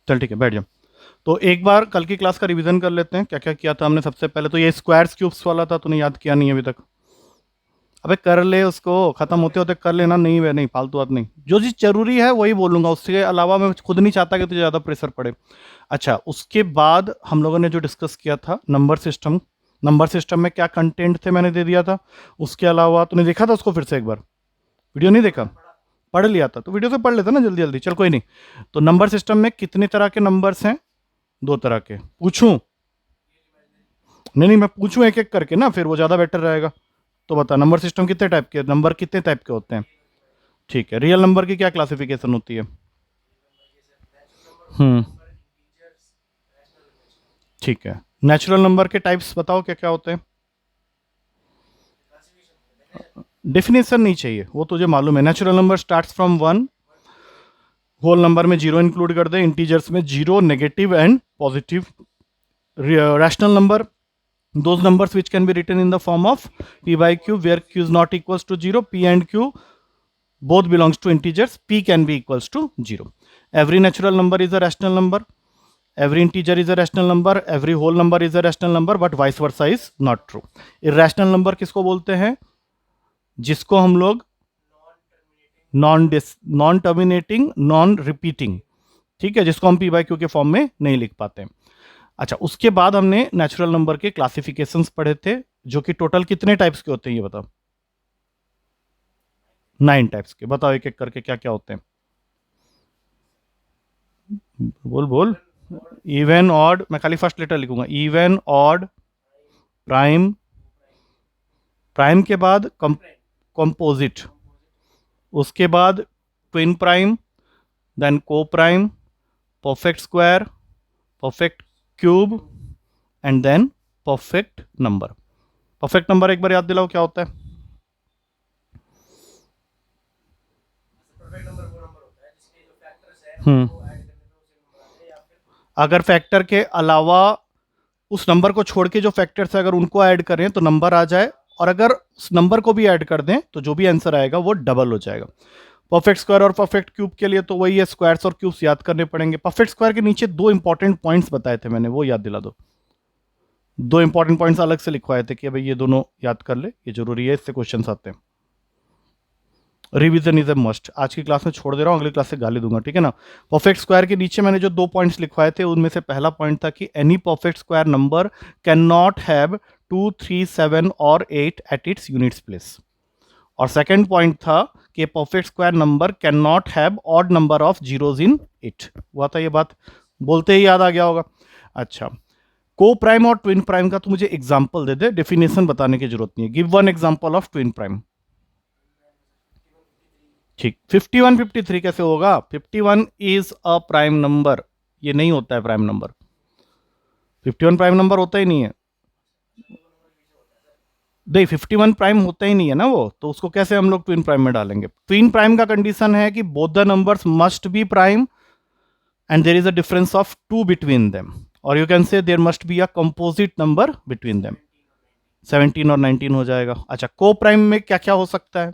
चल ठीक है, बैठ जाओ। तो एक बार कल की क्लास का रिवीजन कर लेते हैं, क्या क्या किया था हमने। सबसे पहले तो ये स्क्वायर्स क्यूब्स वाला था, तूने याद किया नहीं अभी तक। अबे कर ले उसको, खत्म होते होते कर लेना। नहीं वे नहीं, फालतू बात नहीं, जो चीज़ जरूरी है वही बोलूंगा, उसके अलावा मैं खुद नहीं चाहता कि तुझे ज़्यादा प्रेशर पड़े। अच्छा, उसके बाद हम लोगों ने जो डिस्कस किया था नंबर सिस्टम। नंबर सिस्टम में क्या कंटेंट थे मैंने दे दिया था। उसके अलावा तूने देखा था उसको फिर से एक बार, वीडियो नहीं देखा? पढ़ लिया था तो वीडियो से पढ़ लेता ना जल्दी जल्दी, चल कोई नहीं। तो नंबर सिस्टम में कितने तरह के नंबर्स हैं? दो तरह के। पूछूं? नहीं नहीं, मैं पूछूं एक एक करके ना, फिर वो ज़्यादा बेटर रहेगा। तो बता, नंबर सिस्टम कितने टाइप के, नंबर कितने टाइप के होते हैं? ठीक है, रियल नंबर की क्या क्लासिफिकेशन होती है? हम्म, ठीक है। नेचुरल नंबर के टाइप्स बताओ क्या क्या होते हैं? डेफिनेशन नहीं चाहिए, वो तुझे मालूम है। Natural number starts from one, whole number में जीरो इंक्लूड कर दे, इंटीजर्स में zero, negative and positive. Rational number, those numbers which can be written in the form of p by q where q is not equals to 0, p and q both belongs to integers, p can be equals to 0. Every natural number is a rational number, every integer is a rational number, every whole number is a rational number, but vice versa is not true. irrational number किसको बोलते हैं? जिसको हम लोग non terminating, non repeating, ठीक है, जिसको हम p by q के फॉर्म में नहीं लिख पाते हैं। अच्छा, उसके बाद हमने नेचुरल नंबर के क्लासिफिकेशंस पढ़े थे, जो कि टोटल कितने टाइप्स के होते हैं ये बताओ? 9 टाइप्स के। बताओ एक एक करके क्या क्या होते हैं। बोल बोल। इवन, ऑड, मैं खाली फर्स्ट लेटर लिखूंगा। इवन, ऑड, प्राइम, प्राइम के बाद कंपोजिट, उसके बाद twin prime, then coprime, perfect square, perfect cube and then perfect number. Perfect number एक बार याद दिलाओ क्या होता है? हम्म, अगर फैक्टर के अलावा उस नंबर को छोड़ के जो फैक्टर्स है अगर उनको ऐड करें तो नंबर आ जाए, और अगर उस नंबर को भी ऐड कर दें तो जो भी आंसर आएगा वो डबल हो जाएगा। परफेक्ट स्क्वायर और परफेक्ट क्यूब के लिए तो वही है, स्क्वायर्स और क्यूब्स याद करने पड़ेंगे। परफेक्ट स्क्वायर के नीचे दो इंपॉर्टेंट पॉइंट्स बताए थे मैंने, वो याद दिला दो। दो इंपॉर्टेंट पॉइंट्स अलग से लिखवाए थे कि भाई ये दोनों याद कर ले, ये जरूरी है, इससे क्वेश्चन आते हैं। Revision is a must. आज की क्लास में छोड़ दे रहा हूँ, अगली क्लास से गाली दूंगा, ठीक है ना। परफेक्ट स्क्वायर के नीचे मैंने जो दो पॉइंट्स लिखवाए थे उनमें से पहला पॉइंट था कि any perfect square number can not have 2, 3, 7 और 8 एट इट्स यूनिट्स प्लेस। और सेकंड पॉइंट था कि perfect square number can not have odd number of zeros in it. हुआ था ये बात, बोलते ही याद आ गया होगा। अच्छा, को प्राइम और ट्विन प्राइम का तो मुझे एग्जांपल दे दे, डेफिनेशन बताने की जरूरत नहीं है। Give one example of twin prime. ठीक, 51, 53 कैसे होगा? 51 इज अ प्राइम नंबर, ये नहीं होता है प्राइम नंबर। 51 प्राइम नंबर होता ही नहीं है। नहीं, 51 प्राइम होता ही नहीं है ना वो, तो उसको कैसे हम लोग ट्विन प्राइम में डालेंगे? ट्विन प्राइम का कंडीशन है कि both the numbers must be prime and there is a difference of 2 between them, और you can say there must be a composite number between them. 17 और 19 हो जाएगा। अच्छा, को प्राइम में क्या क्या हो सकता है?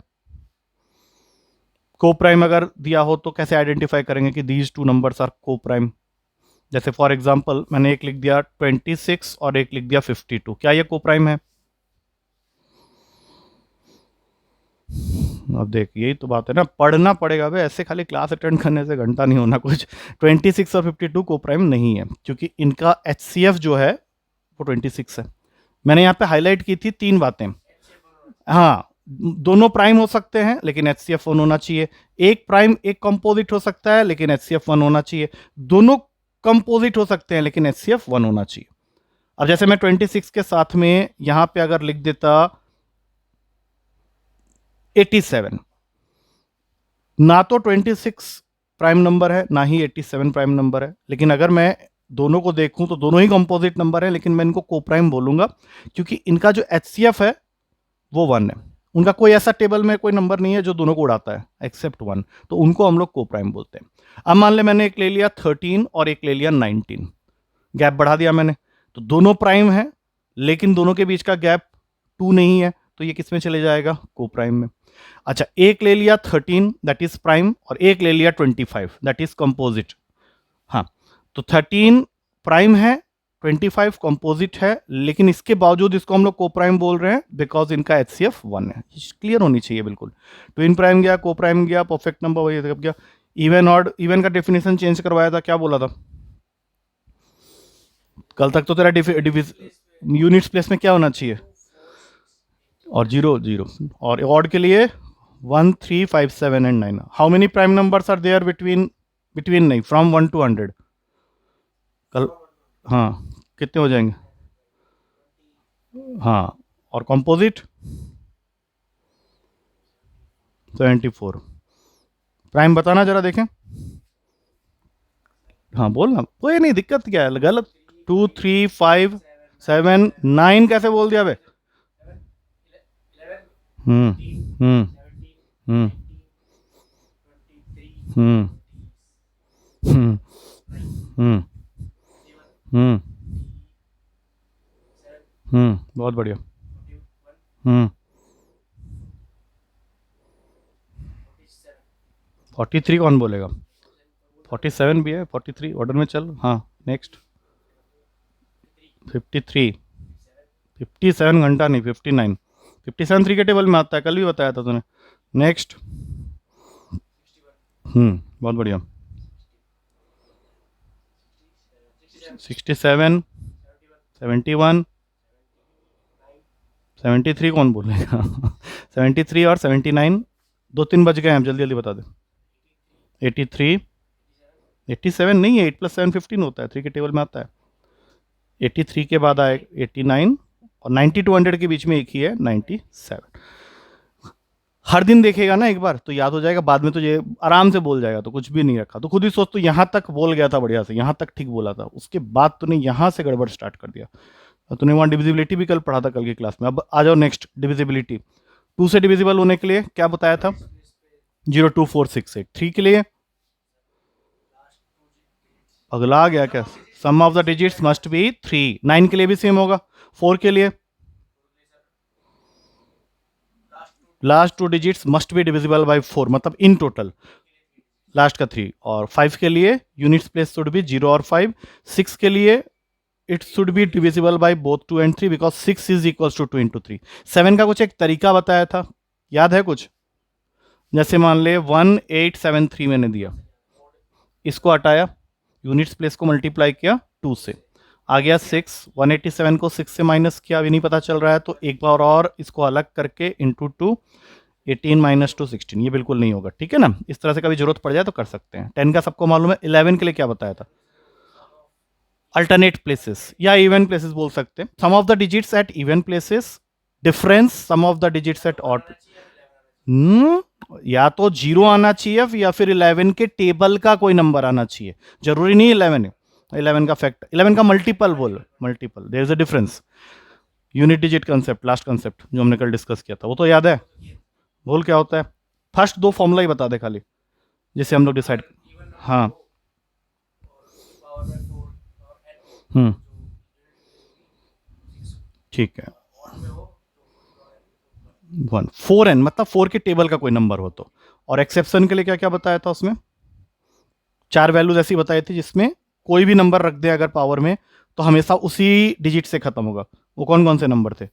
को प्राइम अगर दिया हो तो कैसे आइडेंटिफाई करेंगे कि दीज टू नंबर्स आर को प्राइम? जैसे फॉर एग्जांपल मैंने एक लिख दिया 26 और एक लिख दिया 52, क्या ये को प्राइम है? अब देख, यही तो बात है ना, पढ़ना पड़ेगा भाई, ऐसे खाली क्लास अटेंड करने से घंटा नहीं होना कुछ। 26 और 52 को प्राइम नहीं है, क्योंकि इनका HCF जो है वो 26 है। मैंने यहाँ पे हाईलाइट की थी 3 बातें। हाँ, दोनों प्राइम हो सकते हैं लेकिन HCF 1 होना चाहिए। एक प्राइम एक कंपोजिट हो सकता है लेकिन HCF 1 होना चाहिए। दोनों कंपोजिट हो सकते हैं लेकिन HCF 1 होना चाहिए। अब जैसे मैं 26 के साथ में यहां पे अगर लिख देता 87, ना तो 26 प्राइम नंबर है ना ही 87 प्राइम नंबर है, लेकिन अगर मैं दोनों को देखूं तो दोनों ही कंपोजिट नंबर है, लेकिन मैं इनको को प्राइम बोलूंगा क्योंकि इनका जो HCF है वो 1 है। उनका कोई ऐसा टेबल में कोई नंबर नहीं है जो दोनों को उड़ाता है एक्सेप्ट 1, तो उनको हम लोग को प्राइम बोलते हैं। अब मान ले मैंने एक ले लिया 13 और एक ले लिया 19, गैप बढ़ा दिया मैंने, तो दोनों प्राइम है लेकिन दोनों के बीच का गैप 2 नहीं है, तो ये किस में चले जाएगा? को प्राइम में। अच्छा, एक ले लिया 13 दैट इज प्राइम और एक ले लिया 25 दैट इज कंपोजिट। हाँ, तो 13 प्राइम है, 25 कंपोजिट है, लेकिन इसके बावजूद इसको हम लोग को प्राइम बोल रहे हैं बिकॉज इनका HCF 1 है। क्लियर होनी चाहिए बिल्कुल। ट्विन प्राइम गया, को प्राइम गया, परफेक्ट नंबर वही गया। इवन ऑड, इवन का डेफिनेशन चेंज करवाया था, क्या बोला था कल तक? तो तेरा यूनिट्स प्लेस में क्या होना चाहिए, और 0 0। और ऑड के लिए 1 3 5 7 and 9। How many prime numbers are there between, between नहीं, फ्रॉम 1 to 100 कल? हाँ, कितने हो जाएंगे? हाँ, और कंपोजिट 74। प्राइम बताना जरा देखें। हाँ बोलना, कोई नहीं, दिक्कत क्या है? गलत 2 3 5 7 9 कैसे बोल दिया बे? हम्म हम्म हम्म हम्म हम्म हम्म हम्म बहुत बढ़िया। 43 कौन बोलेगा? 47 भी है, 43 ऑर्डर में चल। हाँ नेक्स्ट 53, 57 घंटा नहीं, 59, 57 3 के टेबल में आता है, कल भी बताया था तूने। नेक्स्ट बहुत बढ़िया। 67, 71, 73 कौन बोलेगा? 73 और 79, 2 3 बज गए हैं, जल्दी जल्दी बता दे। 83, 87 नहीं है, 8 + 7 15 होता है, 3 के टेबल में आता है। 83 के बाद आए 89, और 90 to 100 के बीच में एक ही है 97। हर दिन देखेगा ना एक बार तो याद हो जाएगा, बाद में तुझे आराम से बोल जाएगा। तो कुछ भी नहीं रखा तो खुद ही सोच, तो यहाँ तक बोल गया था बढ़िया से, यहाँ तक ठीक बोला था, उसके बाद तूने यहाँ से गड़बड़ स्टार्ट कर दिया। तूने वहाँ डिविजिबिलिटी भी कल पढ़ा था कल की क्लास में। अब आ जाओ नेक्स्ट, डिविजिबिलिटी। 2 से डिविजिबल होने के लिए क्या बताया था? 0 2 4 6 8। 3 के लिए अगला आ गया क्या? Sum of the digits must be 3। 9 के लिए भी सेम होगा। 4 के लिए last 2 digits must B divisible bye 4, मतलब इन टोटल लास्ट का 3। और 5 के लिए यूनिट्स प्लेस शुड बी 0 और 5। 6 के लिए it should be divisible by both 2 and 3 because 6 is equals to 2 into 3। 7 का कुछ एक तरीका बताया था, याद है कुछ? जैसे मान ले 1873 मैंने दिया, इसको हटाया, यूनिट्स प्लेस को मल्टीप्लाई किया 2 से, आ गया 6। 187 को 6 से माइनस किया, अभी नहीं पता चल रहा है, तो एक बार और इसको अलग करके इंटू 2, 18 - 2 16। ये बिल्कुल नहीं होगा, ठीक है ना? इस तरह से कभी जरूरत पड़ जाए तो कर सकते हैं। 10 का सबको मालूम है। 11 के लिए क्या बताया था? अल्टरनेट प्लेसेस या इवन प्लेसेस बोल सकते हैं। Sum of the digits at even places, difference sum of the digits at odd. या तो 0 आना चाहिए या फिर 11 के टेबल का कोई नंबर आना चाहिए, जरूरी नहीं 11 है। 11 का फैक्टर, 11 का मल्टीपल बोल, multiple, there is a difference. Unit digit concept, last concept जो हमने कल डिस्कस किया था, वो तो याद है? बोल क्या होता है? फर्स्ट 2 फॉर्मूला ही बता दे खाली, जिसे हम लोग डिसाइड। हाँ ठीक है। 1 4n मतलब 4 के टेबल का कोई नंबर हो तो। और एक्सेप्शन के लिए क्या क्या बताया था उसमें? 4 वैल्यूज ऐसी बताई थी जिसमें कोई भी नंबर रख दे अगर पावर में तो हमेशा उसी डिजिट से खत्म होगा। वो कौन कौन से नंबर थे?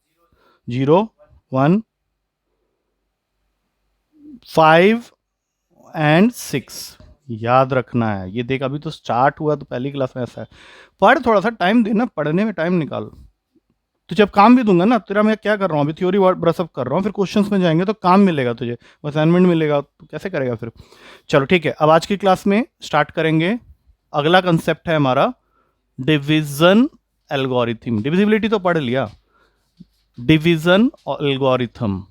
0 1 5 एंड 6। याद रखना है ये। देख अभी तो स्टार्ट हुआ तो पहली क्लास में ऐसा है। पढ़, थोड़ा सा टाइम देना, पढ़ने में टाइम निकाल। तो जब काम भी दूंगा ना तेरा, मैं क्या कर रहा हूँ अभी, थ्योरी ब्रशअप कर रहा हूँ, फिर क्वेश्चंस में जाएंगे तो काम मिलेगा तुझे, असाइनमेंट मिलेगा, तो कैसे करेगा फिर? चलो ठीक है, अब आज की क्लास में स्टार्ट करेंगे। अगला कंसेप्ट है हमारा डिवीजन एल्गोरिथम। डिविजिबिलिटी तो पढ़ लिया, डिवीजन एल्गोरिथम।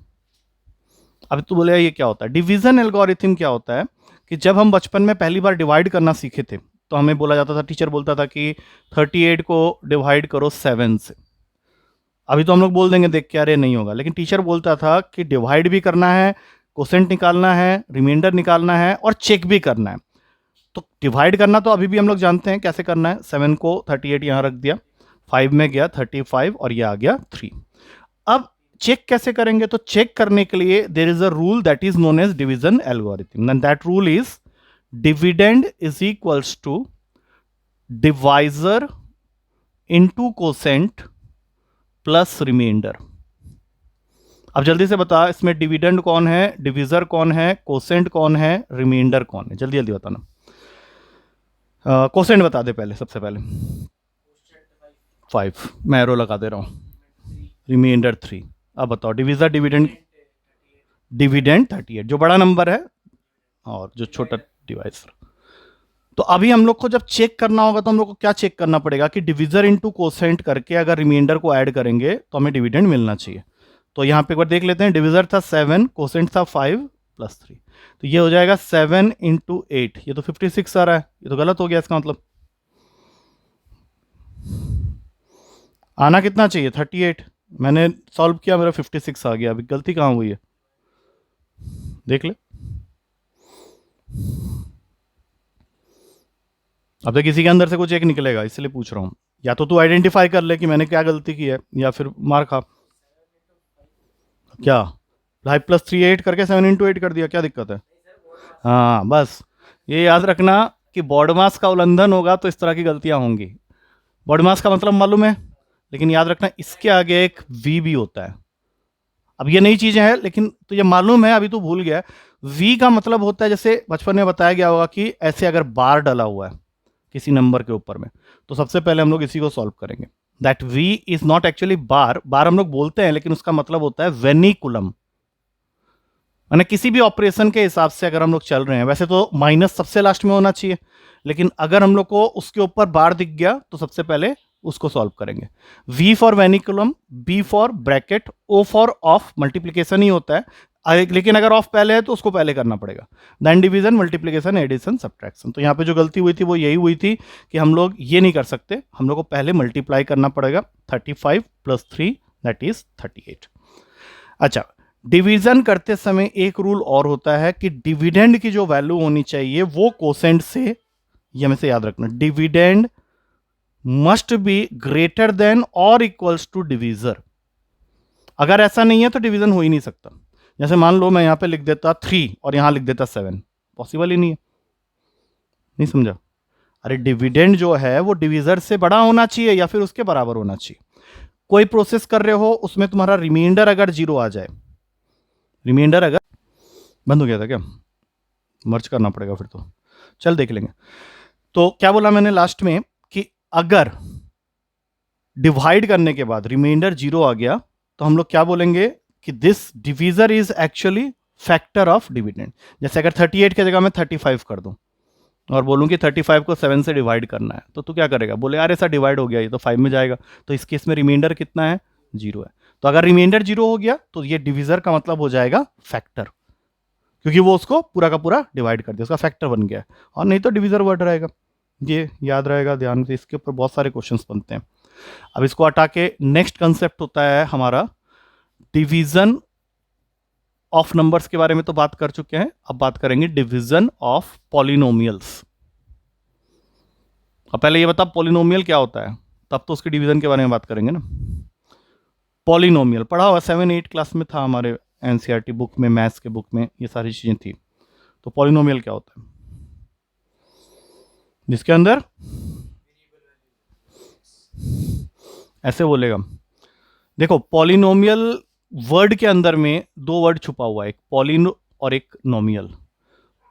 अब तू बोलेगा ये क्या होता है? डिवीजन एल्गोरिथम क्या होता है कि जब हम बचपन में पहली बार डिवाइड करना सीखे थे तो हमें बोला जाता था, टीचर बोलता था कि 38 को डिवाइड करो 7 से। अभी तो हम लोग बोल देंगे देख के अरे नहीं होगा, लेकिन टीचर बोलता था कि डिवाइड भी करना है, क्वोशेंट निकालना है, रिमाइंडर निकालना है और चेक भी करना है। तो डिवाइड करना तो अभी भी हम लोग जानते हैं कैसे करना है। 7 को 38 यहाँ रख दिया, 5 में गया 35 और ये आ गया 3। अब चेक कैसे करेंगे? तो चेक करने के लिए there is a rule that is known as division algorithm, and that rule is dividend is equals to divisor into quotient plus remainder. अब जल्दी से बता, इसमें डिविडेंड कौन है, डिविजर कौन है, कोसेंट कौन है, रिमाइंडर कौन है? जल्दी जल्दी बताना। कोसेंट बता दे पहले, सबसे पहले। 5, मैं एरो लगा दे रहा हूं। रिमाइंडर 3। अब बताओ डिविजर, डिविडेंड। डिविडेंड 38, जो बड़ा नंबर है और जो छोटा डिवाइजर। तो अभी हम लोग को जब चेक करना होगा तो हम लोग को क्या चेक करना पड़ेगा कि डिविजर इनटू कोसेंट करके अगर रिमाइंडर को ऐड करेंगे तो हमें डिविडेंड मिलना चाहिए। तो यहां पे एक बार देख लेते हैं, डिविजर था 7, कोसेंट था 5 प्लस 3, तो ये हो जाएगा 7 इंटू 8, ये तो 56 आ रहा है, ये तो गलत हो गया। इसका मतलब आना कितना चाहिए? 38। मैंने सॉल्व किया, मेरा 56 आ गया। अभी गलती कहां हुई है देख ले। अब तो किसी के अंदर से कुछ एक निकलेगा, इसलिए पूछ रहा हूं। या तो तू आइडेंटिफाई कर ले कि मैंने क्या गलती की है, या फिर मार खा। क्या 5 प्लस 3 8 करके 7 इंटू 8 कर दिया, क्या दिक्कत है? हाँ बस ये याद रखना कि बॉडमास का उल्लंघन होगा तो इस तरह की गलतियां होंगी। बॉडमास का मतलब मालूम है, लेकिन याद रखना इसके आगे एक वी भी होता है। अब ये नई चीजें हैं, लेकिन तो ये मालूम है, अभी तो भूल गया। वी का मतलब होता है, जैसे बचपन में बताया गया होगा कि ऐसे अगर बार डला हुआ है किसी नंबर के ऊपर में, तो सबसे पहले हम लोग इसी को सॉल्व करेंगे। That we is not actually bar, bar हम लोग बोलते हैं लेकिन उसका मतलब होता है वेनिकुलम। माने किसी भी ऑपरेशन के हिसाब से अगर हम लोग चल रहे हैं, वैसे तो माइनस सबसे लास्ट में होना चाहिए, लेकिन अगर हम लोग को उसके ऊपर बार दिख गया तो सबसे पहले उसको सॉल्व करेंगे। V for vinculum, B for bracket, O for of, multiplication ही होता है, लेकिन अगर ऑफ पहले है तो उसको पहले करना पड़ेगा। Then division, multiplication, addition, subtraction. तो यहाँ पे जो गलती हुई थी वो यही हुई थी कि हम लोग ये नहीं कर सकते, हम लोग को पहले मल्टीप्लाई करना पड़ेगा। 35 प्लस 3 दैट इज 38। अच्छा, डिवीजन करते समय एक रूल और होता है कि डिविडेंड की जो वैल्यू होनी चाहिए वो कोसेंट से, ये हमें से याद रखना, dividend must be greater than और इक्वल्स टू डिवीजर। अगर ऐसा नहीं है तो डिवीजन हो ही नहीं सकता। जैसे मान लो मैं यहां पे लिख देता 3 और यहां लिख देता 7, पॉसिबल ही नहीं है। नहीं समझा? अरे डिविडेंड जो है वो डिवीजर से बड़ा होना चाहिए या फिर उसके बराबर होना चाहिए। कोई प्रोसेस कर रहे हो, उसमें तुम्हारा रिमाइंडर अगर 0 आ जाए, रिमाइंडर अगर बंद हो गया था क्या, मर्ज करना पड़ेगा फिर तो, चल देख लेंगे। तो क्या बोला मैंने लास्ट में कि अगर डिवाइड करने के बाद रिमाइंडर 0 आ गया तो हम लोग क्या बोलेंगे कि this divisor is actually factor of dividend. जैसे अगर 38 की जगह मैं 35 कर दूं और बोलूं कि 35 को 7 से डिवाइड करना है, तो तू क्या करेगा? बोले यार ऐसा डिवाइड हो गया, ये तो 5 में जाएगा। तो इस केस में रिमाइंडर कितना है? 0 है। तो अगर रिमाइंडर 0 हो गया तो ये डिवीजर का मतलब हो जाएगा फैक्टर, क्योंकि वो उसको पूरा का पूरा डिवाइड कर दिया, उसका फैक्टर बन गया। और नहीं तो डिवीजर वर्ड रहेगा। ये याद रहेगा ध्यान से, इसके ऊपर बहुत सारे क्वेश्चंस बनते हैं। अब इसको हटा के नेक्स्ट कंसेप्ट होता है हमारा डिवीजन ऑफ नंबर्स के बारे में तो बात कर चुके हैं, अब बात करेंगे डिवीजन ऑफ पॉलिनोमियल्स। अब पहले ये बता पॉलिनोमियल क्या होता है, तब तो उसके डिवीजन के बारे में बात करेंगे ना। पॉलिनोमियल पढ़ा हुआ 7-8 क्लास में था हमारे एनसीईआरटी बुक में, मैथ्स के बुक में ये सारी चीजें थी। तो पॉलिनोमियल क्या होता है? जिसके अंदर ऐसे बोलेगा, देखो पॉलिनोमियल वर्ड के अंदर में 2 वर्ड छुपा हुआ है, एक पॉलिनो और एक नोमियल।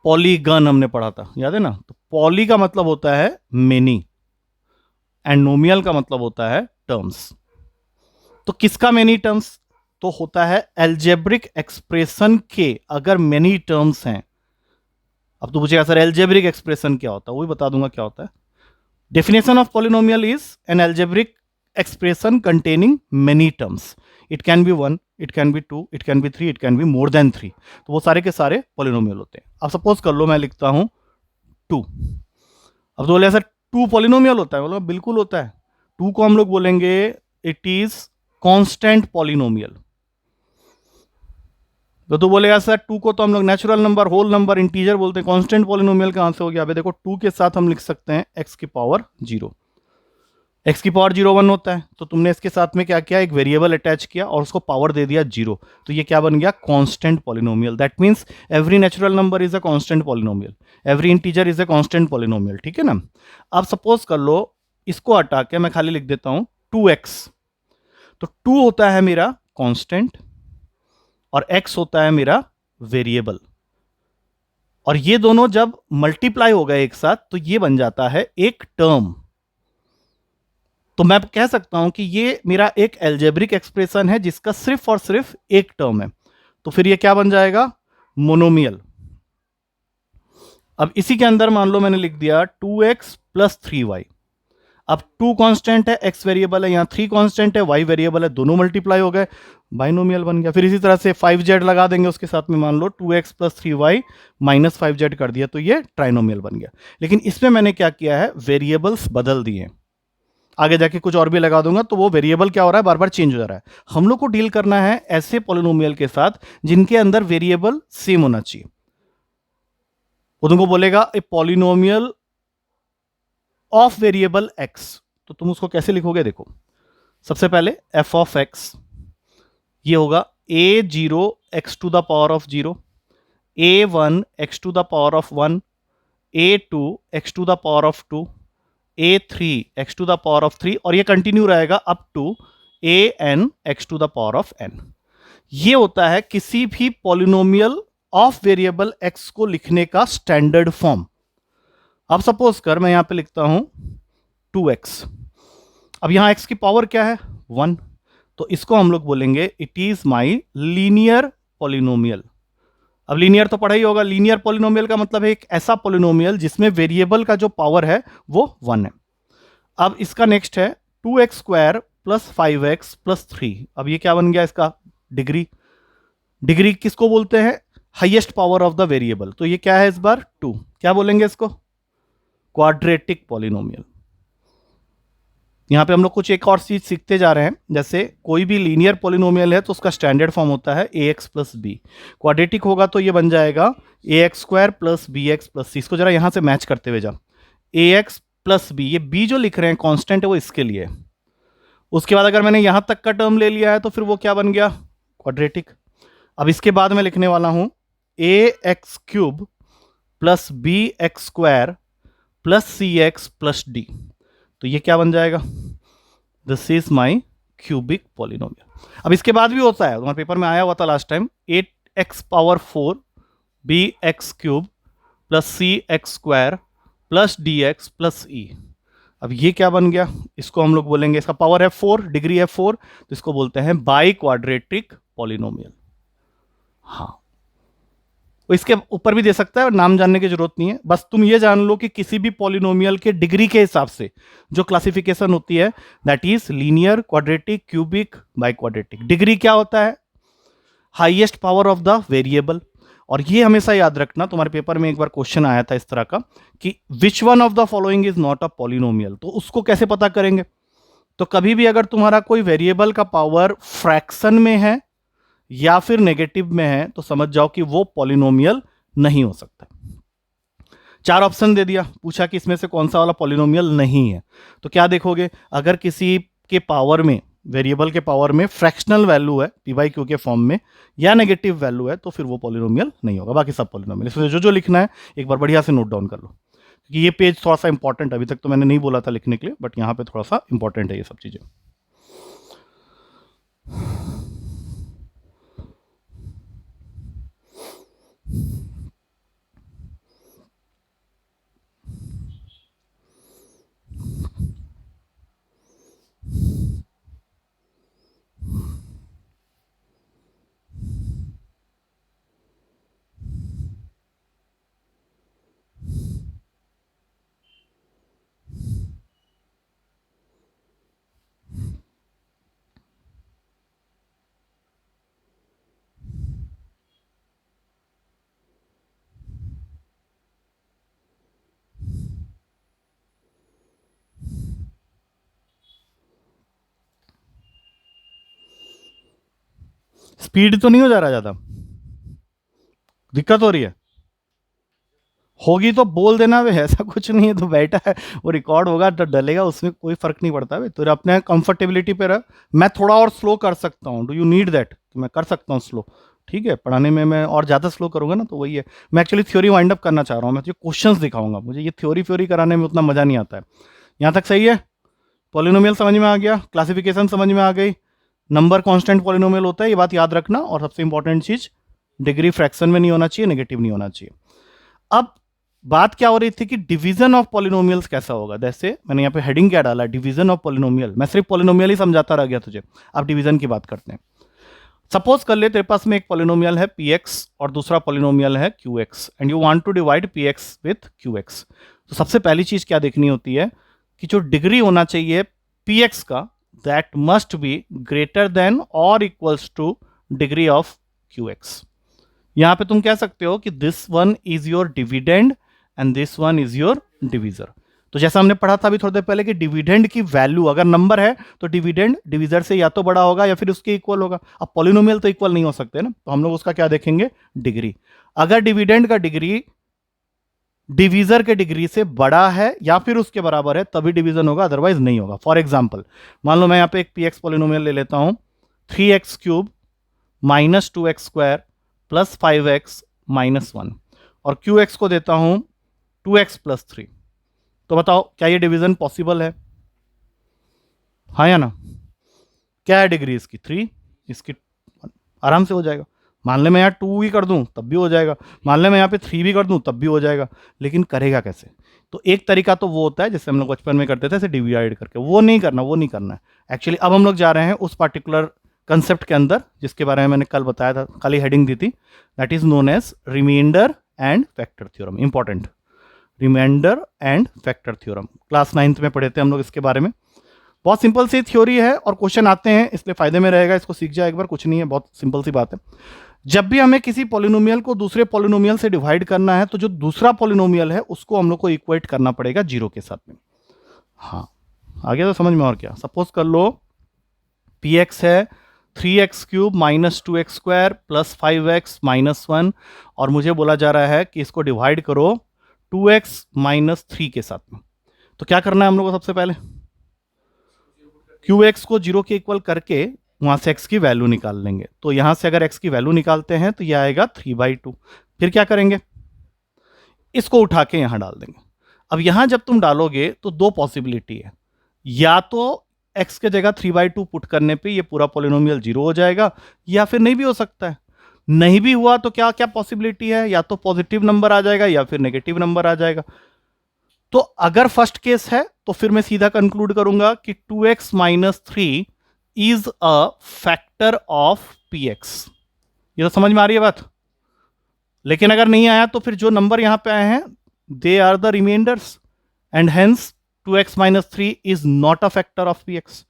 पॉलीगन हमने पढ़ा था, याद है ना? तो पॉली का मतलब होता है मेनी एंड नोमियल का मतलब होता है टर्म्स। तो किसका मेनी टर्म्स? तो होता है एल्जेब्रिक एक्सप्रेशन के अगर मेनी टर्म्स हैं। अब तो पूछेगा सर एल्जेब्रिक एक्सप्रेशन क्या होता है, वो भी बता दूंगा क्या होता है। Definition of polynomial is an algebraic expression containing many terms. It can be 1, it can be 2, it can be 3, it can be more than 3। तो वो सारे के सारे पॉलिनोमियल होते हैं। अब सपोज कर लो मैं लिखता हूं 2। अब तो बोले सर 2 पॉलिनोमियल होता है, बोलो बिल्कुल होता है। 2 को हम लोग बोलेंगे इट इज कांस्टेंट पॉलिनोमियल। तो बोलेगा सर 2 को तो हम लोग natural number, whole number, integer बोलते हैं, कांस्टेंट पॉलिनोमियल कहां से हो गया? अबे देखो 2 के साथ हम लिख सकते हैं x की पावर 0। एक्स की पावर 0 1 होता है, तो तुमने इसके साथ में क्या किया, एक वेरिएबल अटैच किया और उसको पावर दे दिया 0, तो ये क्या बन गया, constant polynomial. That means every natural number is a constant polynomial, every integer is a constant polynomial, ठीक है ना। अब सपोज कर लो इसको हटा के मैं खाली लिख देता हूं 2x, तो 2 होता है मेरा कांस्टेंट और x होता है मेरा वेरिएबल, और ये दोनों जब मल्टीप्लाई हो गए एक साथ तो ये बन जाता है एक टर्म। तो मैं कह सकता हूं कि ये मेरा एक एल्जेब्रिक एक्सप्रेशन है जिसका सिर्फ और सिर्फ एक टर्म है, तो फिर ये क्या बन जाएगा, मोनोमियल। अब इसी के अंदर मान लो मैंने लिख दिया 2x प्लस 3y। अब 2 कांस्टेंट है, x वेरिएबल है, यहां 3 कांस्टेंट है, y वेरिएबल है, दोनों मल्टीप्लाई हो गए, बाइनोमियल बन गया। फिर इसी तरह से 5z लगा देंगे उसके साथ में, मान लो 2x plus 3y minus 5z कर दिया, तो ये ट्राइनोमियल बन गया। लेकिन इसमें मैंने क्या किया है, वेरिएबल्स बदल दिए, आगे जाके कुछ और भी लगा दूंगा तो वो वेरिएबल क्या हो रहा है, बार बार चेंज हो रहा है। हम लोग को डील करना है ऐसे पॉलिनोमियल के साथ जिनके अंदर वेरिएबल सेम होना चाहिए। वो तुमको बोलेगा a polynomial of variable x, तो तुम उसको कैसे लिखोगे, देखो सबसे पहले एफ ऑफ एक्स, ये होगा a0 x to the power of 0, a1 x to the power of 1, a2 x to the power of 2, a3 x to the power of 3, और ये कंटिन्यू रहेगा up to an x to the power of n। ये होता है किसी भी polynomial of variable x को लिखने का स्टैंडर्ड फॉर्म। अब सपोज कर मैं यहां पे लिखता हूं 2x, अब यहां x की पावर क्या है, 1, तो इसको हम लोग बोलेंगे it is my linear polynomial. अब लीनियर तो पढ़ा ही होगा, लीनियर पॉलिनोमियल का मतलब है एक ऐसा पॉलिनोमियल जिसमें वेरिएबल का जो पावर है वो 1 है। अब इसका नेक्स्ट है 2x square plus 5x plus 3। अब ये क्या बन गया, इसका डिग्री। डिग्री किसको बोलते हैं, highest power of the variable, तो ये क्या है इस बार 2, क्या बोलेंगे इसको, क्वाड्रेटिक पॉलिनोमियल। यहां पे हम लोग कुछ एक और चीज सीखते जा रहे हैं, जैसे कोई भी लीनियर पॉलिनोमियल है तो उसका स्टैंडर्ड फॉर्म होता है ax प्लस बी, क्वाड्रेटिक होगा तो ये बन जाएगा ax square plus b x plus c. इसको जरा यहां से मैच करते हुए जा, ax प्लस बी, ये b जो लिख रहे हैं कांस्टेंट है वो इसके लिए। उसके बाद अगर मैंने यहां तक का टर्म ले लिया है तो फिर वो क्या बन गया, क्वाड्रेटिक। अब इसके बाद मैं लिखने वाला हूं ax cube plus b x square plus c x plus d, तो ये क्या बन जाएगा, this is my cubic polynomial. अब इसके बाद भी होता है, तुम्हारे पेपर में आया हुआ था last time, 8x power 4 b x cube plus c x square plus d x plus e. अब ये क्या बन गया, इसको हम लोग बोलेंगे, इसका पावर है 4, डिग्री है 4, तो इसको बोलते हैं बाई क्वाड्रेटिक पॉलिनोमियल। हाँ, वो इसके ऊपर भी दे सकता है और नाम जानने की जरूरत नहीं है, बस तुम ये जान लो कि किसी भी पॉलिनोमियल के डिग्री के हिसाब से जो क्लासिफिकेशन होती है that is linear, quadratic, cubic, by quadratic. Degree क्या होता है, highest power of the variable. और ये हमेशा याद रखना, तुम्हारे पेपर में एक बार क्वेश्चन आया था इस तरह का कि which one of the following is not a polynomial, तो उसको कैसे पता करेंगे, तो कभी भी अगर तुम्हारा कोई वेरिएबल का पावर फ्रैक्शन में है या फिर नेगेटिव में है तो समझ जाओ कि वो पॉलिनोमियल नहीं हो सकता। 4 ऑप्शन दे दिया, पूछा कि इसमें से कौन सा वाला पॉलिनोमियल नहीं है, तो क्या देखोगे, अगर किसी के पावर में, वेरिएबल के पावर में फ्रैक्शनल वैल्यू है पी बाई क्यू के फॉर्म में या नेगेटिव वैल्यू है तो फिर वो पॉलिनोमियल नहीं होगा, बाकी सब पॉलिनोमियल। इसमें जो जो लिखना है एक बार बढ़िया से नोट डाउन कर लो, क्योंकि ये पेज थोड़ा सा इंपॉर्टेंट, अभी तक तो मैंने नहीं बोला था लिखने के लिए, बट यहाँ पे थोड़ा सा इंपॉर्टेंट है ये सब चीजें। स्पीड तो नहीं हो जा रहा ज्यादा, दिक्कत हो रही है, होगी तो बोल देना वे, ऐसा कुछ नहीं है, तो बैठा है वो रिकॉर्ड होगा तो डलेगा, उसमें कोई फर्क नहीं पड़ता वे, तो अपने कंफर्टेबिलिटी पे रह। मैं थोड़ा और स्लो कर सकता हूँ, डू यू नीड दैट, मैं कर सकता हूँ स्लो, ठीक है, पढ़ाने में मैं और ज़्यादा स्लो करूँगा ना, तो वही है। मैं एक्चुअली थ्योरी वाइंड अप करना चाह रहा हूँ, मैं तुझे क्वेश्चंस दिखाऊंगा, मुझे ये थ्योरी कराने में उतना मज़ा नहीं आता है। यहाँ तक सही है? पॉलिनोमियल समझ में आ गया, क्लासिफिकेशन समझ में आ गई, नंबर कांस्टेंट पॉलिनोमियल होता है, ये बात याद रखना, और सबसे इंपॉर्टेंट चीज, डिग्री फ्रैक्शन में नहीं होना चाहिए, नेगेटिव नहीं होना चाहिए। अब बात क्या हो रही थी कि डिवीजन ऑफ पॉलिनोमियल्स कैसा होगा, जैसे मैंने यहाँ पे हेडिंग क्या डाला, डिवीजन ऑफ पॉलिनोमियल, मैं सिर्फ पॉलिनोमियल ही समझाता रह गया तुझे, अब डिवीजन की बात करते हैं। सपोज कर ले तेरे पास में एक पॉलिनोमियल है px और दूसरा पॉलिनोमियल है qx, and you want to divide px with qx। तो सबसे पहली चीज क्या देखनी होती है कि जो डिग्री होना चाहिए px का, that must be greater than और equals to degree of qx। यहां पे तुम कह सकते हो कि this one is your dividend and this one is your divisor. तो जैसा हमने पढ़ा था अभी थोड़ी देर पहले कि डिविडेंड की वैल्यू अगर नंबर है तो डिविडेंड डिविजर से या तो बड़ा होगा या फिर उसके इक्वल होगा। अब पॉलिनोमियल तो इक्वल नहीं हो सकते ना, तो हम लोग उसका क्या देखेंगे, डिग्री। अगर डिविडेंड का डिग्री डिवीजर के डिग्री से बड़ा है या फिर उसके बराबर है तभी डिवीजन होगा, अदरवाइज नहीं होगा। फॉर एग्जाम्पल मान लो मैं यहाँ पे एक px पॉलिनोमियल ले लेता हूं, 3x cube minus 2x square plus 5x minus 1, और qx को देता हूं 2x प्लस 3। तो बताओ क्या ये डिवीजन पॉसिबल है, हाँ या ना? क्या है डिग्री इसकी? 3, इसकी आराम से हो जाएगा। मान ले मैं यहाँ 2 भी कर दूं तब भी हो जाएगा, मान ले मैं यहाँ पे 3 भी कर दूं तब भी हो जाएगा। लेकिन करेगा कैसे? तो एक तरीका तो वो होता है जैसे हम लोग बचपन में करते थे, ऐसे डिवाइड करके, वो नहीं करना, वो नहीं करना है एक्चुअली। अब हम लोग जा रहे हैं उस पार्टिकुलर कंसेप्ट के अंदर जिसके बारे में मैंने कल बताया था, खाली हेडिंग दी थी, that is known as remainder and factor theorem. Important, remainder and factor theorem, class 9th में पढ़े थे हम लोग इसके बारे में। बहुत सिंपल सी थ्योरी है और क्वेश्चन आते हैं, इसलिए फायदे में रहेगा, इसको सीख जाए एक बार, कुछ नहीं है, बहुत सिंपल सी बात है। जब भी हमें किसी पॉलिनोमियल को दूसरे पॉलिनोमियल से डिवाइड करना है तो जो दूसरा पॉलिनोमियल है उसको हम लोग को इक्वेट करना पड़ेगा जीरो के साथ में। हाँ, आ गया तो समझ में? और क्या, सपोज कर लो px है 3x cube minus 2x square plus 5x minus 1, और मुझे बोला जा रहा है कि इसको डिवाइड करो 2x माइनस 3 के साथ में। तो क्या करना है हम लोग को, सबसे पहले qx को जीरो के इक्वल करके वहां से x की वैल्यू निकाल लेंगे। तो यहां से अगर x की वैल्यू निकालते हैं तो यह आएगा 3/2। फिर क्या करेंगे, इसको उठा के यहां डाल देंगे। अब यहां जब तुम डालोगे तो दो पॉसिबिलिटी है, या तो x के जगह 3/2 पुट करने पे ये पूरा पॉलिनोमियल जीरो हो जाएगा, या फिर नहीं भी हो सकता है। नहीं भी हुआ तो क्या क्या पॉसिबिलिटी है, या तो पॉजिटिव नंबर आ जाएगा या फिर नेगेटिव नंबर आ जाएगा। तो अगर फर्स्ट केस है तो फिर मैं सीधा कंक्लूड करूंगा कि 2x minus 3 is a factor of px। ये तो समझ में आ रही है बात? लेकिन अगर नहीं आया तो फिर जो नंबर यहां पे आए हैं they are the remainders, and hence 2x minus 3 is not a factor of px।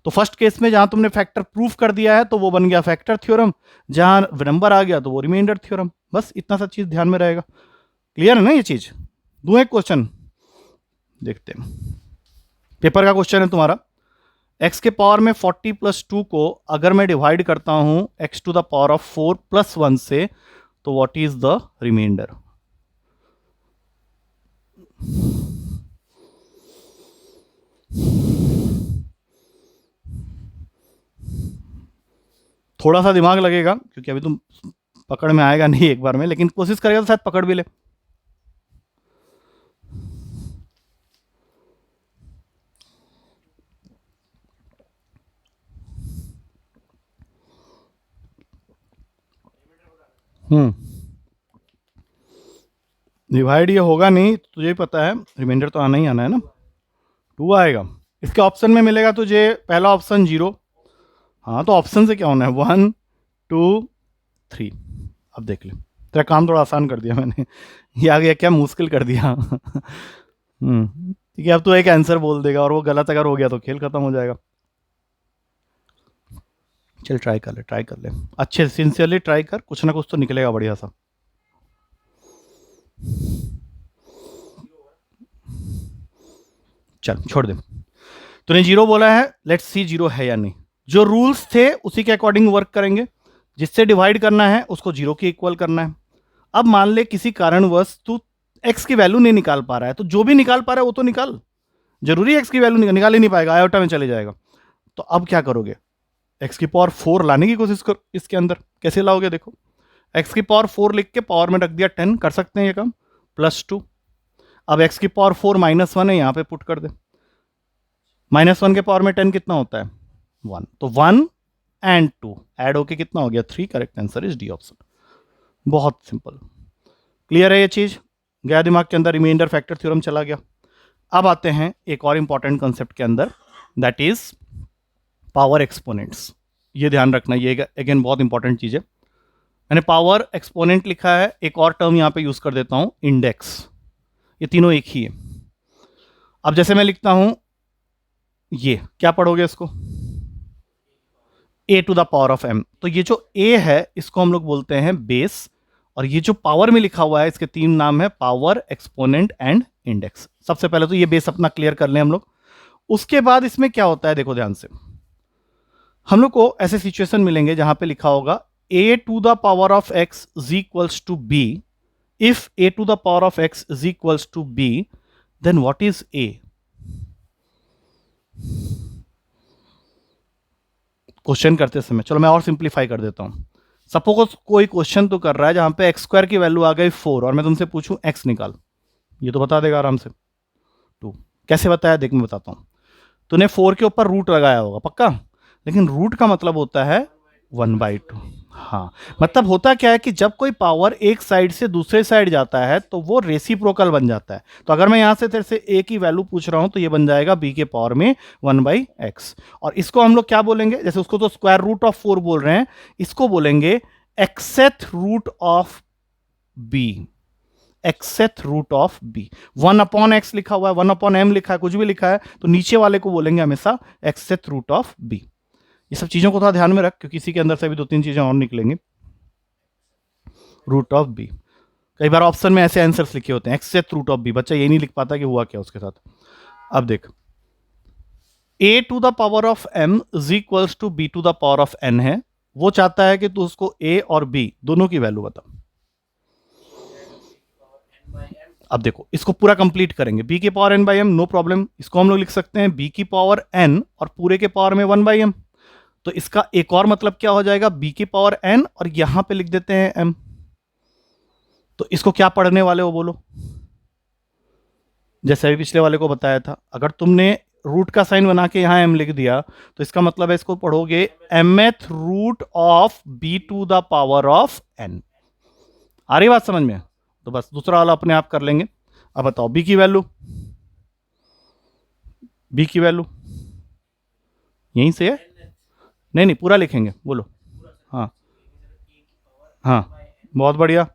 तो फर्स्ट केस में जहां तुमने फैक्टर प्रूफ कर दिया है तो वो बन गया फैक्टर थ्योरम, जहां नंबर आ गया तो वो रिमाइंडर थ्योरम। बस इतना सा चीज ध्यान में रहेगा। क्लियर है ना ये चीज? दूं एक क्वेश्चन, देखते हैं। पेपर का क्वेश्चन है तुम्हारा, x के पावर में 40 प्लस 2 को अगर मैं डिवाइड करता हूं x to the power of 4 plus 1 से, तो व्हाट इज द रिमाइंडर? थोड़ा सा दिमाग लगेगा क्योंकि अभी तुम पकड़ में आएगा नहीं एक बार में, लेकिन कोशिश करेगा तो शायद पकड़ भी ले। डिवाइड ये होगा नहीं, तुझे ही पता है, रिमाइंडर तो आना ही आना है ना, 2 आएगा। इसके ऑप्शन में मिलेगा तुझे पहला ऑप्शन 0। हाँ, तो ऑप्शन से क्या होना है, 1 2 3। अब देख ले, तेरा काम थोड़ा आसान कर दिया मैंने, ये आ गया क्या मुश्किल कर दिया। ठीक है, अब तो एक आंसर बोल देगा और वो गलत अगर हो गया तो खेल खत्म हो जाएगा। चल ट्राई कर ले, ट्राई कर ले, अच्छे सिंसियरली ट्राई कर, कुछ ना कुछ तो निकलेगा बढ़िया सा। चल छोड़ दे, तूने 0 बोला है, लेट्स सी 0 है या नहीं। जो रूल्स थे उसी के अकॉर्डिंग वर्क करेंगे, जिससे डिवाइड करना है उसको 0 के इक्वल करना है। अब मान ले किसी कारणवश तू एक्स की वैल्यू नहीं निकाल पा रहा है, तो जो भी निकाल पा रहा है वो तो निकाल, जरूरी एक्स की वैल्यू निकाल ही नहीं पाएगा, आयोटा में चले जाएगा। तो अब क्या करोगे, एक्स की पावर 4 लाने की कोशिश करो इसके अंदर। कैसे लाओगे, देखो एक्स की पावर 4 लिख के पावर में रख दिया 10, कर सकते हैं ये काम, +2। अब एक्स की पावर 4 -1 है, यहां पे पुट कर दे, -1 के पावर में 10 कितना होता है 1, तो 1 एंड 2 ऐड होके कितना हो गया 3। Correct answer is D option. बहुत सिंपल, क्लियर है ये चीज, गया दिमाग के अंदर, रिमाइंडर फैक्टर थ्योरम चला गया। अब आते हैं एक और इंपॉर्टेंट कंसेप्ट के अंदर, दैट इज पावर एक्सपोनेंट्स। ये ध्यान रखना, ये अगेन बहुत इंपॉर्टेंट चीज है। मैंने पावर एक्सपोनेंट लिखा है, एक और टर्म यहां पे यूज कर देता हूं इंडेक्स, ये तीनों एक ही है। अब जैसे मैं लिखता हूं, ये क्या पढ़ोगे इसको, a to the power of m, तो ये जो a है इसको हम लोग बोलते हैं बेस, और ये जो पावर में लिखा हुआ है इसके 3 नाम है, पावर, एक्सपोनेंट एंड इंडेक्स। सबसे पहले तो ये बेस अपना क्लियर कर लें हम लोग। उसके बाद इसमें क्या होता है, देखो ध्यान से, हम लोग को ऐसे सिचुएशन मिलेंगे जहां पे लिखा होगा a to the power of x is equals to b, if a to the power of x is equals to b, then what is a। Question करते समय, चलो मैं और सिंप्लीफाई कर देता हूं। सपोज कोई क्वेश्चन तो कर रहा है जहां पे एक्स स्क्वायर की वैल्यू आ गई 4, और मैं तुमसे पूछूं एक्स निकाल, ये तो बता देगा आराम से 2। कैसे बताया, देख मैं बताता हूं। तूने 4 के ऊपर रूट लगाया होगा पक्का, लेकिन रूट का मतलब होता है 1/2। हाँ, मतलब होता क्या है कि जब कोई पावर एक साइड से दूसरे साइड जाता है तो वो रेसिप्रोकल बन जाता है। तो अगर मैं यहां से तेरे से a की वैल्यू पूछ रहा हूं तो ये बन जाएगा b के पावर में 1/x, और इसको हम लोग क्या बोलेंगे, जैसे उसको तो स्क्वायर रूट ऑफ 4 बोल रहे हैं, इसको बोलेंगे xth root of b, xth root of b। 1/x लिखा हुआ है, 1/m लिखा है, कुछ भी लिखा है, तो नीचे वाले को बोलेंगे हमेशा एक्सेथ रूट ऑफ b। ये सब चीजों को थोड़ा ध्यान में रख, क्योंकि इसी के अंदर से भी 2-3 चीजें और निकलेंगी। रूट ऑफ बी, कई बार ऑप्शन में ऐसे आंसर्स लिखे होते हैं एक्सेथ रूट ऑफ बी, बच्चा ये नहीं लिख पाता कि हुआ क्या उसके साथ। अब देख, a to the power of m is equals to b to the power of n है, वो चाहता है कि तू उसको a और b दोनों की वैल्यू बता। अब देखो इसको पूरा कंप्लीट करेंगे, b की पावर n/m, नो प्रॉब्लम, इसको हम लोग लिख सकते हैं b की पावर n और पूरे के पावर में 1/m। तो इसका एक और मतलब क्या हो जाएगा, b की पावर n और यहां पे लिख देते हैं m। तो इसको क्या पढ़ने वाले हो बोलो, जैसे अभी पिछले वाले को बताया था, अगर तुमने रूट का साइन बना के यहां m लिख दिया तो इसका मतलब है इसको पढ़ोगे mth root of b to the power of n। आ रही बात समझ में, तो बस दूसरा वाला अपने आप कर लेंगे। अब बताओ b की वैल्यू, b की वैल्यू यहीं से है, नहीं पूरा लिखेंगे, बोलो। हाँ हाँ, बहुत बढ़िया।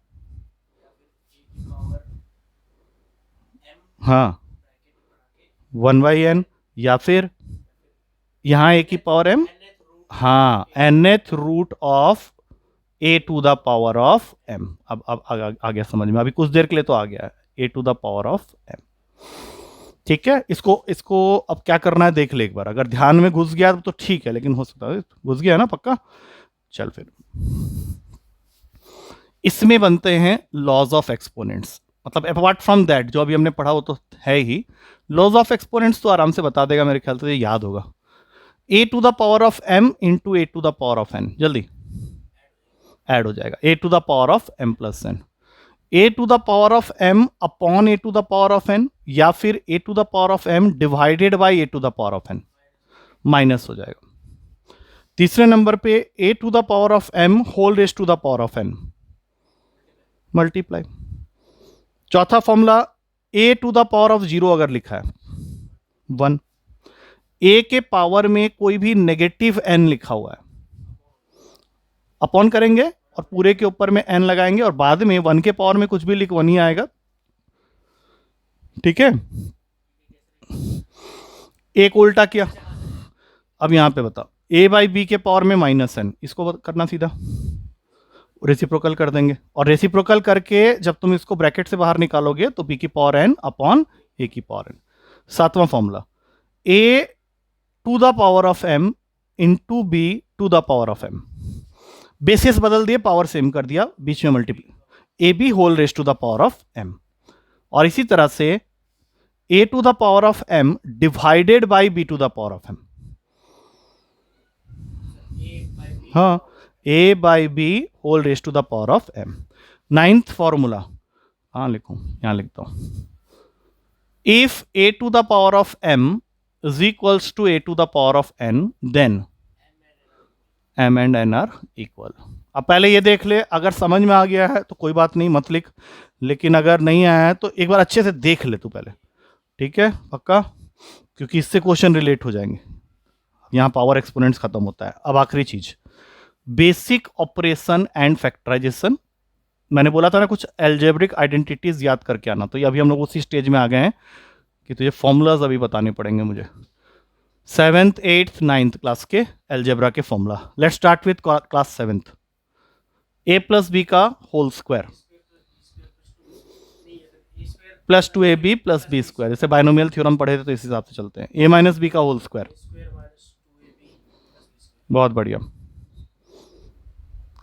हाँ 1/n, या फिर यहां a की पावर m, हाँ nth root of a to the power of m। अब आ गया समझ में, अभी कुछ देर के लिए तो आ गया है a to the power of m। ठीक है, इसको अब क्या करना है देख ले एक बार, अगर ध्यान में घुस गया तो ठीक है, लेकिन हो सकता है घुस गया ना पक्का। चल फिर इसमें बनते हैं लॉज ऑफ एक्सपोनेंट्स, मतलब अपार्ट फ्रॉम दैट जो अभी हमने पढ़ा वो तो है ही, लॉज ऑफ एक्सपोनेंट्स तो आराम से बता देगा, मेरे ख्याल से याद होगा। a to the power of m into a to the power of n, जल्दी ऐड हो जाएगा a to the power of m plus n, a to the power of m upon a to the power of n, या फिर a to the power of m divided by a to the power of n, minus हो जाएगा। तीसरे number पे a to the power of m whole raise to the power of n, multiply. चौथा formula a to the power of 0 अगर लिखा है 1, a के power में कोई भी नेगेटिव n लिखा हुआ है, अपॉन करेंगे और पूरे के ऊपर में n लगाएंगे, और बाद में 1 के पावर में कुछ भी लिख 1 ही आएगा। ठीक है, एक उल्टा किया। अब यहां पे बताओ a बाई बी के पावर में -n, इसको करना सीधा रेसिप्रोकल कर देंगे, और रेसिप्रोकल करके जब तुम इसको ब्रैकेट से बाहर निकालोगे तो b की पावर n अपॉन a की पावर n। सातवां formula a to the power of m into b to the power of m, basis बदल दिए, पावर सेम कर दिया, बीच में multiply, a b whole raise to the power of m। और इसी तरह से a to the power of m divided by b to the power of m। हाँ, a by b whole raise to the power of m। Ninth formula, हाँ लिखूं, यहां लिखता हूं, if a to the power of m is equals to a to the power of n, then m and n are equal। अब पहले ये देख ले, अगर समझ में आ गया है तो कोई बात नहीं, मत लिख, लेकिन अगर नहीं आया है तो एक बार अच्छे से देख ले तू पहले, ठीक है, पक्का, क्योंकि इससे क्वेश्चन रिलेट हो जाएंगे। यहां पावर एक्सपोनेंट्स खत्म होता है। अब आखिरी चीज, बेसिक ऑपरेशन एंड फैक्टराइजेशन। मैंने बोला था ना कुछ एल्जेब्रिक आइडेंटिटीज याद करके आना, तो ये अभी हम लोग उसी स्टेज में आ गए हैं कि तुझे फॉर्मूलाज अभी बताने पड़ेंगे मुझे। 7th 8th 9th क्लास के एल्जेब्रा के formula. Let's start with class 7th। a plus b का whole square plus 2ab plus B square, जैसे बाइनोमियल थ्योरम पढ़े थे तो इस हिसाब से चलते हैं। a माइनस बी का होल स्क्वायर, बहुत बढ़िया।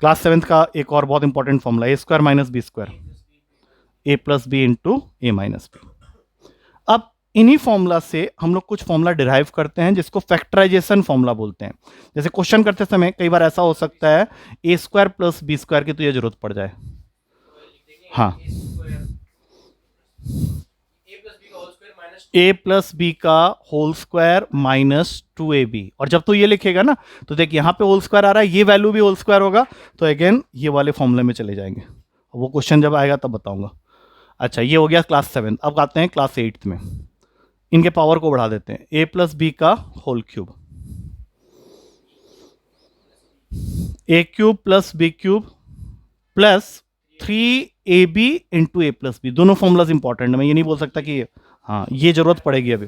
क्लास 7th का एक और बहुत important formula, a square minus b square, a plus b into A minus B. अब इन्हीं फॉर्मूला से हम लोग कुछ फॉर्मूला डिराइव करते हैं जिसको फैक्टराइजेशन फॉर्मूला बोलते हैं। जैसे क्वेश्चन करते समय कई बार ऐसा हो सकता है ए स्क्वायर प्लस बी स्क्वायर की तुझे जरूरत पड़ जाए। हाँ, ए प्लस बी का होल स्क्वायर माइनस 2ab, और जब तू ये लिखेगा ना तो देख यहां पे होल स्क्वायर आ रहा है, ये वैल्यू भी होल स्क्वायर होगा, तो अगेन ये वाले फॉर्मूले में चले जाएंगे। वो क्वेश्चन जब आएगा तब बताऊंगा। अच्छा, ये हो गया क्लास 7। अब आते हैं क्लास 8th में। इनके पावर को बढ़ा देते हैं, ए प्लस बी का whole cube, a cube plus B cube plus 3ab into a plus b. दोनों फॉर्मूलाज इंपॉर्टेंट है, मैं ये नहीं बोल सकता कि हाँ ये जरूरत पड़ेगी अभी।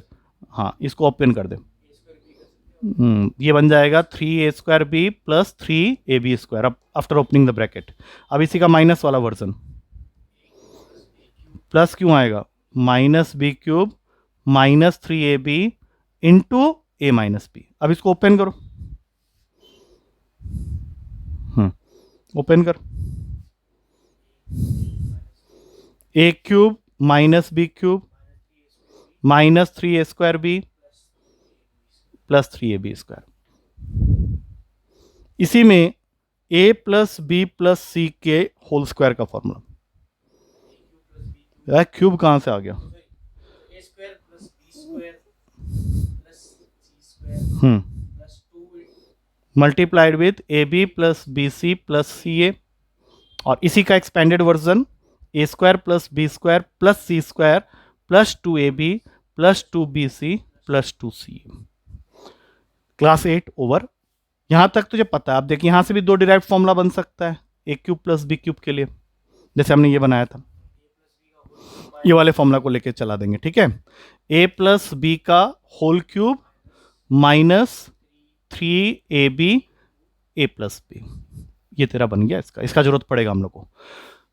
हाँ, इसको ओपन कर दे। ये बन जाएगा 3a² प्लस 3ab स्क्वायर, अब आफ्टर ओपनिंग द ब्रैकेट। अब इसी का माइनस वाला वर्जन, प्लस क्यों आएगा, minus B cube minus 3ab into ए माइनस बी। अब इसको ओपन करो, ओपन कर, A cube minus B cube minus 3a² plus 3ab square. इसी में a plus B plus C के होल स्क्वायर का फॉर्मूला, क्यूब कहां से आ गया, multiplied with A B plus B C plus C A, और इसी का expanded version A square plus B square plus C square plus 2ab plus 2bc plus 2c। Class 8 over. यहां तक तुझे पता है। अब देखिए यहां से भी दो डिराइव्ड फॉर्मूला बन सकता है ए क्यूब प्लस बी क्यूब के लिए, जैसे हमने ये बनाया था। ये वाले फॉर्मूला को लेके चला देंगे, ठीक है। ए प्लस बी का होल क्यूब माइनस 3ab ए प्लस बी, ये तेरा बन गया। इसका जरूरत पड़ेगा हम लोग को।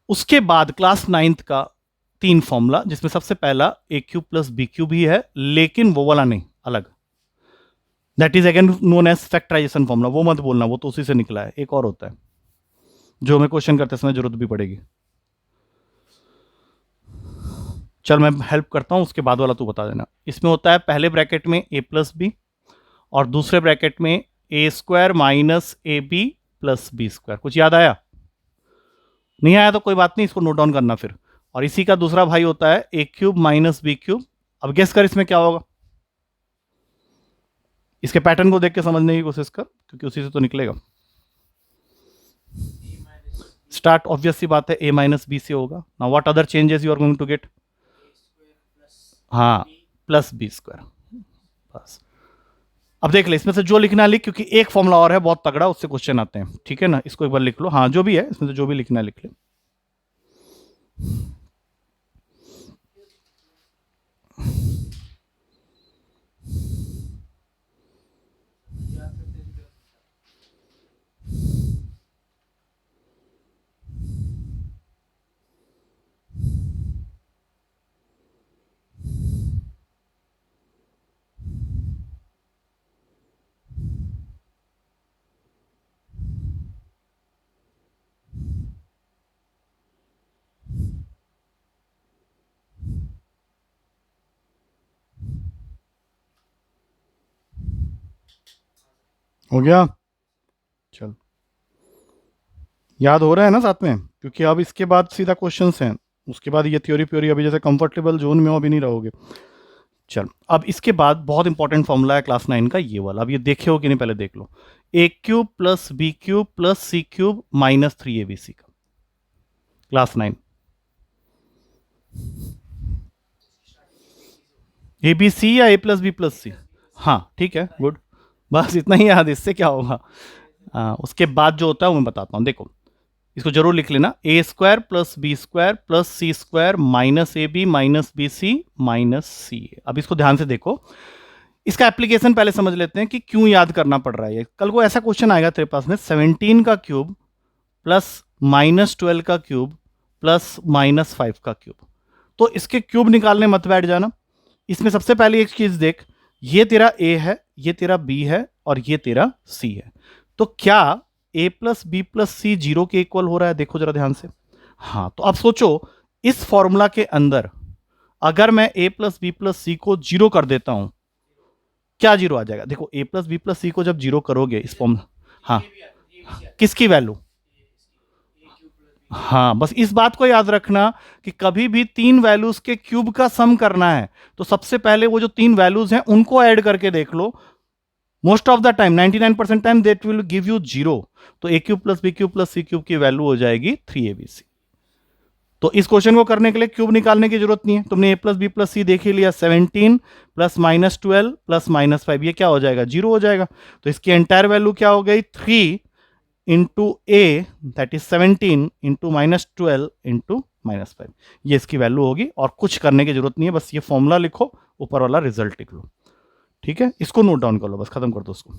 उसके बाद क्लास 9th का 3 फॉर्मूला, जिसमें सबसे पहला a cube plus B cube ही है, लेकिन वो वाला नहीं, अलग। That is again known as factorization formula. वो मत बोलना, वो तो उसी से निकला है। एक और होता है जो हमें क्वेश्चन करते समय जरूरत भी पड़ेगी। चल मैं हेल्प करता हूं, उसके बाद वाला तू बता देना। इसमें होता है पहले ब्रैकेट में ए प्लस बी और दूसरे ब्रैकेट में A square minus A B plus B square. कुछ याद आया? नहीं आया तो कोई बात नहीं, इसको नोट डाउन करना फिर। और इसी का दूसरा भाई होता है ए क्यूब माइनस बी क्यूब। अब गेस कर इसमें क्या होगा। इसके पैटर्न को देख के समझने की कोशिश कर, क्योंकि उसी से तो निकलेगा। स्टार्ट ऑब्वियस सी बात है, ए माइनस बी से होगा। Now what other changes you are going to get? हाँ, प्लस बी स्क्वायर। बस अब देख ले, इसमें से जो लिखना लिख, क्योंकि एक फॉर्मूला और है बहुत तगड़ा, उससे क्वेश्चन आते हैं, ठीक है ना। इसको एक बार लिख लो। हाँ, जो भी है इसमें से जो भी लिखना लिख ले। हो गया? चल, याद हो रहा है ना साथ में? क्योंकि अब इसके बाद सीधा क्वेश्चंस हैं, उसके बाद ये थ्योरी प्योरी अभी जैसे कंफर्टेबल जोन में हो अभी नहीं रहोगे। चल, अब इसके बाद बहुत इंपॉर्टेंट फॉर्मूला है क्लास 9 का ये वाला, अब ये देखे हो कि नहीं पहले देख लो। A cube plus B cube plus C cube minus 3 ABC का, क्लास 9। ए बी सी या A plus B plus C? हाँ ठीक है, गुड। बस इतना ही याद, इससे क्या होगा। उसके बाद जो होता है वो मैं बताता हूँ, देखो इसको जरूर लिख लेना। A square plus B square plus C square minus A B minus B C minus C A. अब इसको ध्यान से देखो, इसका एप्लीकेशन पहले समझ लेते हैं कि क्यों याद करना पड़ रहा है ये। कल को ऐसा क्वेश्चन आएगा तेरे पास में, 17 का क्यूब प्लस माइनस 12 का क्यूब प्लस माइनस 5 का क्यूब। तो इसके क्यूब निकालने मत बैठ जाना। इसमें सबसे पहले एक चीज देख, ये तेरा ए है, ये तेरा बी है और ये तेरा सी है। तो क्या ए प्लस बी प्लस सी 0 के इक्वल हो रहा है? देखो जरा ध्यान से। हाँ, तो अब सोचो इस फॉर्मूला के अंदर अगर मैं ए प्लस बी प्लस सी को 0 कर देता हूं, क्या 0 आ जाएगा? देखो ए प्लस बी प्लस सी को जब 0 करोगे इस फॉर्मूला, हाँ, किसकी वैल्यू? हाँ, बस इस बात को याद रखना कि कभी भी तीन वैल्यूज के क्यूब का सम करना है तो सबसे पहले वो जो तीन वैल्यूज हैं उनको ऐड करके देख लो। Most of the time 99% time that will give you 0। तो A cube plus B cube plus C cube की वैल्यू हो जाएगी 3ABC। तो इस क्वेश्चन को करने के लिए क्यूब निकालने की जरूरत नहीं है, तुमने ए प्लस बी प्लस सी देख ही लिया। 17 प्लस माइनस 12 प्लस माइनस 5, ये क्या हो जाएगा? 0 हो जाएगा। तो इसकी एंटायर वैल्यू क्या हो गई? 3 into A, that is 17 into minus 12 into minus 5। ये इसकी वैल्यू होगी और कुछ करने की जरूरत नहीं है, बस ये फॉर्मूला लिखो, ऊपर वाला रिजल्ट लिख लो। ठीक है, इसको नोट डाउन कर लो, बस खत्म कर दो उसको।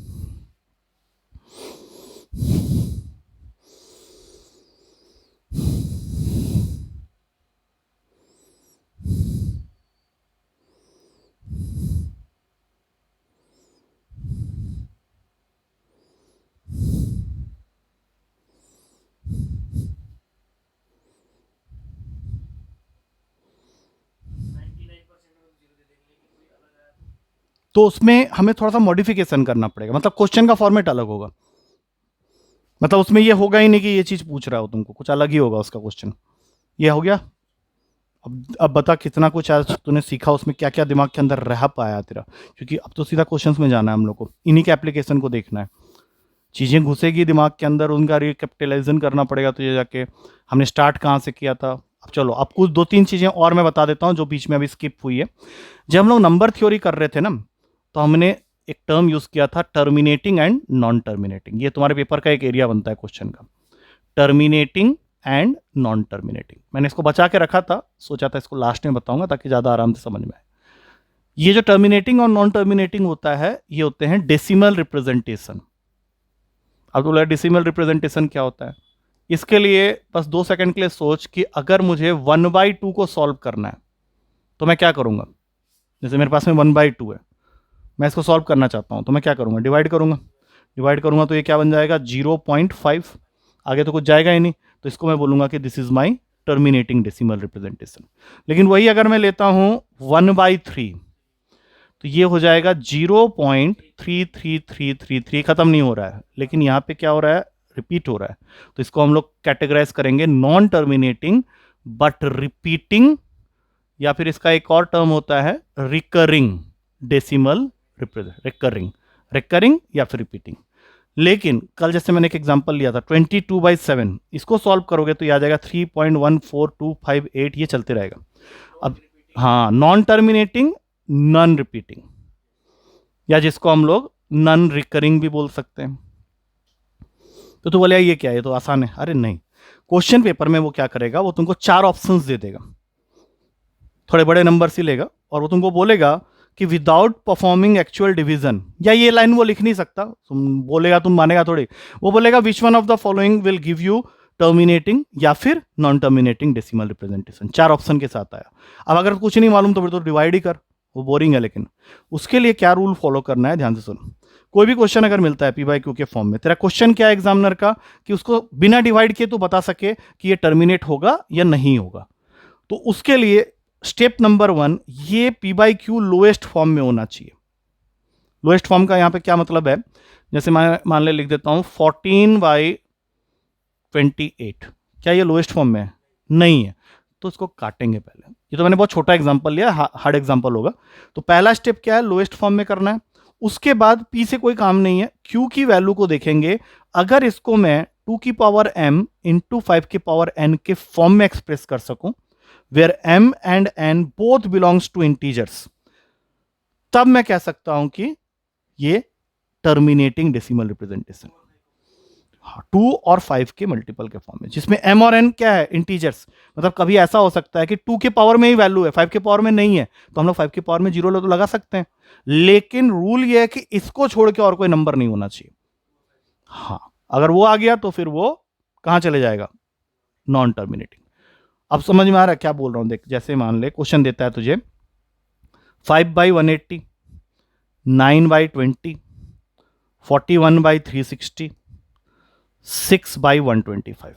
तो उसमें हमें थोड़ा सा मॉडिफिकेशन करना पड़ेगा, मतलब क्वेश्चन का फॉर्मेट अलग होगा। मतलब उसमें ये होगा ही नहीं कि ये चीज पूछ रहा हो तुमको, कुछ अलग ही होगा उसका क्वेश्चन। ये हो गया। अब बता कितना कुछ आज तूने सीखा, उसमें क्या क्या दिमाग के अंदर रह पाया तेरा? क्योंकि अब तो सीधा क्वेश्चंस में जाना है हम लोग को, इन्हीं के एप्लीकेशन को देखना है। चीज़ें घुसेगी दिमाग के अंदर, उनका रिकैपिटलाइजेशन करना पड़ेगा तुझे जाके। हमने स्टार्ट कहाँ से किया था? अब चलो, अब कुछ दो तीन चीज़ें और मैं बता देता हूँ जो बीच में अभी स्किप हुई है। जब हम लोग नंबर थ्योरी कर रहे थे ना, तो हमने एक टर्म यूज़ किया था, टर्मिनेटिंग एंड नॉन टर्मिनेटिंग। ये तुम्हारे पेपर का एक एरिया बनता है क्वेश्चन का, टर्मिनेटिंग एंड नॉन टर्मिनेटिंग। मैंने इसको बचा के रखा था, सोचा था इसको लास्ट में बताऊंगा ताकि ज़्यादा आराम से समझ में आए। ये जो टर्मिनेटिंग और नॉन टर्मिनेटिंग होता है, ये होते हैं डेसिमल रिप्रेजेंटेशन। अब तो बोला डेसिमल रिप्रेजेंटेशन क्या होता है? इसके लिए बस 2 सेकंड के लिए सोच कि अगर मुझे 1/2 को सॉल्व करना है तो मैं क्या करूंगा। जैसे मेरे पास में 1/2 है, मैं इसको सॉल्व करना चाहता हूं, तो मैं क्या करूंगा? डिवाइड करूंगा। डिवाइड करूंगा तो ये क्या बन जाएगा? 0.5। आगे तो कुछ जाएगा ही नहीं, तो इसको मैं बोलूंगा कि this is my terminating decimal representation. लेकिन वही अगर मैं लेता हूं 1/3, तो ये हो जाएगा 0.33333। खत्म नहीं हो रहा है, लेकिन यहां पे क्या हो रहा है? रिपीट हो रहा है। तो इसको हम लोग कैटेगराइज करेंगे नॉन टर्मिनेटिंग बट रिपीटिंग, या फिर इसका एक और टर्म होता है रिकरिंग डेसिमल रिकरिंग, रिकरिंग या फिर रिपीटिंग। लेकिन कल जैसे मैंने एक एग्जांपल लिया था 22/7, इसको सॉल्व करोगे तो ये आ जाएगा 3.14258, ये चलते रहेगा। अब हाँ, नॉन टर्मिनेटिंग, नॉन रिपीटिंग, या जिसको हम लोग नॉन रिकरिंग भी बोल सकते हैं। तो तू बोले ये क्या है, ये तो आसान है। अरे नहीं, क्वेश्चन पेपर में वो क्या करेगा, वो तुमको 4 ऑप्शंस दे देगा, थोड़े बड़े नंबर से लेगा, और वो तुमको बोलेगा कि विदाउट परफॉर्मिंग एक्चुअल डिवीजन, या ये लाइन वो लिख नहीं सकता, तुम बोलेगा, तुम मानेगा थोड़ी। वो बोलेगा विच one of the following will give you terminating या फिर non terminating decimal representation. 4 option के साथ आया। अब अगर कुछ नहीं मालूम तो फिर तो डिवाइड ही कर, वो बोरिंग है। लेकिन उसके लिए क्या रूल फॉलो करना है, ध्यान से सुनो। कोई भी क्वेश्चन अगर मिलता है P/Q के फॉर्म में, तेरा क्वेश्चन क्या है एग्जामिनर का, कि उसको बिना डिवाइड किए तो बता सके कि ये टर्मिनेट होगा या नहीं होगा। तो उसके लिए स्टेप नंबर 1, ये P/Q लोएस्ट फॉर्म में होना चाहिए। लोएस्ट फॉर्म का यहाँ पे क्या मतलब है, जैसे मैं मान ले लिख देता हूँ 14/28, क्या ये लोएस्ट फॉर्म में है? नहीं है, तो इसको काटेंगे पहले। ये तो मैंने बहुत छोटा एग्जांपल लिया, हार्ड एग्जांपल होगा। तो पहला स्टेप क्या है, लोएस्ट फॉर्म में करना है। उसके बाद पी से कोई काम नहीं है, क्यू की वैल्यू को देखेंगे। अगर इसको मैं 2 की पावर m इंटू 5 की पावर n के फॉर्म में एक्सप्रेस कर सकूं, where m and n both belongs to integers, तब मैं कह सकता हूं कि ये टर्मिनेटिंग डेसिमल रिप्रेजेंटेशन। हाँ, 2 और 5 के मल्टीपल के फॉर्म में, जिसमें m और n क्या है, इंटीजर्स। मतलब कभी ऐसा हो सकता है कि 2 के पावर में ही वैल्यू है, 5 के पावर में नहीं है, तो हम लोग 5 के पावर में 0 तो लगा सकते हैं, लेकिन रूल ये है कि इसको छोड़ के और कोई नंबर नहीं होना चाहिए। हाँ, अगर वो आ गया तो फिर वो कहां चले जाएगा, नॉन टर्मिनेटिंग। अब समझ में आ रहा है क्या बोल रहा हूं, देख जैसे मान ले क्वेश्चन देता है तुझे 5/180, 9/20, 41/360, 6/125।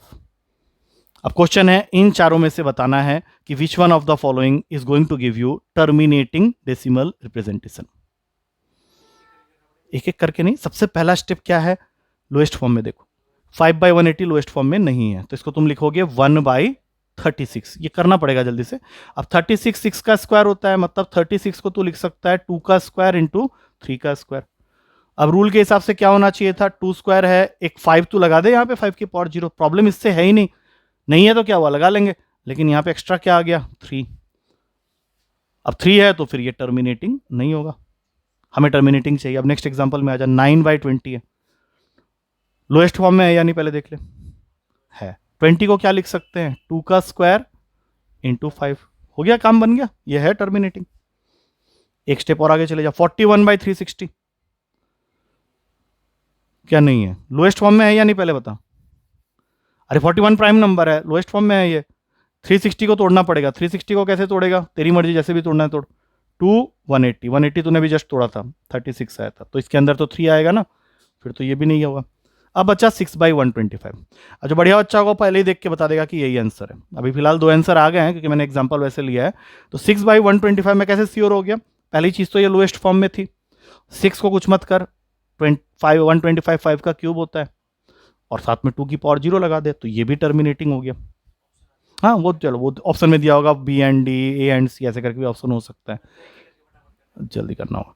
अब क्वेश्चन है इन चारों में से बताना है कि which one of the following is going to give you terminating decimal representation. एक एक करके नहीं, सबसे पहला स्टेप क्या है, लोएस्ट फॉर्म में देखो 5/180 लोएस्ट फॉर्म में नहीं है, तो इसको तुम लिखोगे 1/36। ये करना पड़ेगा जल्दी से। अब 36 6 का स्क्वायर होता है, मतलब 36 को तू लिख सकता है 2 का स्क्वायर इंटू 3 का स्क्वायर। अब रूल के हिसाब से क्या होना चाहिए था, 2 स्क्वायर है, एक 5 तो लगा दे यहाँ पे, 5 की पावर 0, प्रॉब्लम इससे है ही नहीं। नहीं है तो क्या हुआ, लगा लेंगे, लेकिन यहाँ पे एक्स्ट्रा क्या आ गया, 3। अब 3 है तो फिर ये टर्मिनेटिंग नहीं होगा, हमें टर्मिनेटिंग चाहिए। अब नेक्स्ट एग्जांपल में आ जा, 9/20 है, लोएस्ट फॉर्म में है या नहीं पहले देख ले, है। 20 को क्या लिख सकते हैं, 2 का स्क्वायर इंटू 5, हो गया, काम बन गया, ये है टर्मिनेटिंग। एक स्टेप और आगे चले जा, 41/360, क्या नहीं है, लोएस्ट फॉर्म में है या नहीं पहले बता। अरे 41 प्राइम नंबर है, लोएस्ट फॉर्म में है ये। 360 को तोड़ना पड़ेगा, 360 को कैसे तोड़ेगा, तेरी मर्जी, जैसे भी तोड़ना है तोड़। 2 180, 180 तूने भी जस्ट तोड़ा था, 36 आया था, तो इसके अंदर तो 3 आएगा ना, फिर तो ये भी नहीं होगा। अब बच्चा 6/125। जो बढ़िया बच्चा होगा पहले ही देख के बता देगा कि यही आंसर है। अभी फिलहाल 2 आंसर आ गए हैं क्योंकि मैंने एग्जाम्पल वैसे लिया है। तो 6/125 में कैसे श्योर हो गया, पहली चीज तो ये लोएस्ट फॉर्म में थी, 6 को कुछ मत कर, 125 5 का क्यूब होता है, और साथ में 2 की पावर 0 लगा दे, तो ये भी टर्मिनेटिंग हो गया। हाँ वो चलो, वो ऑप्शन में दिया होगा B and D, A and C, ऐसे करके भी ऑप्शन हो सकता है, जल्दी करना होगा।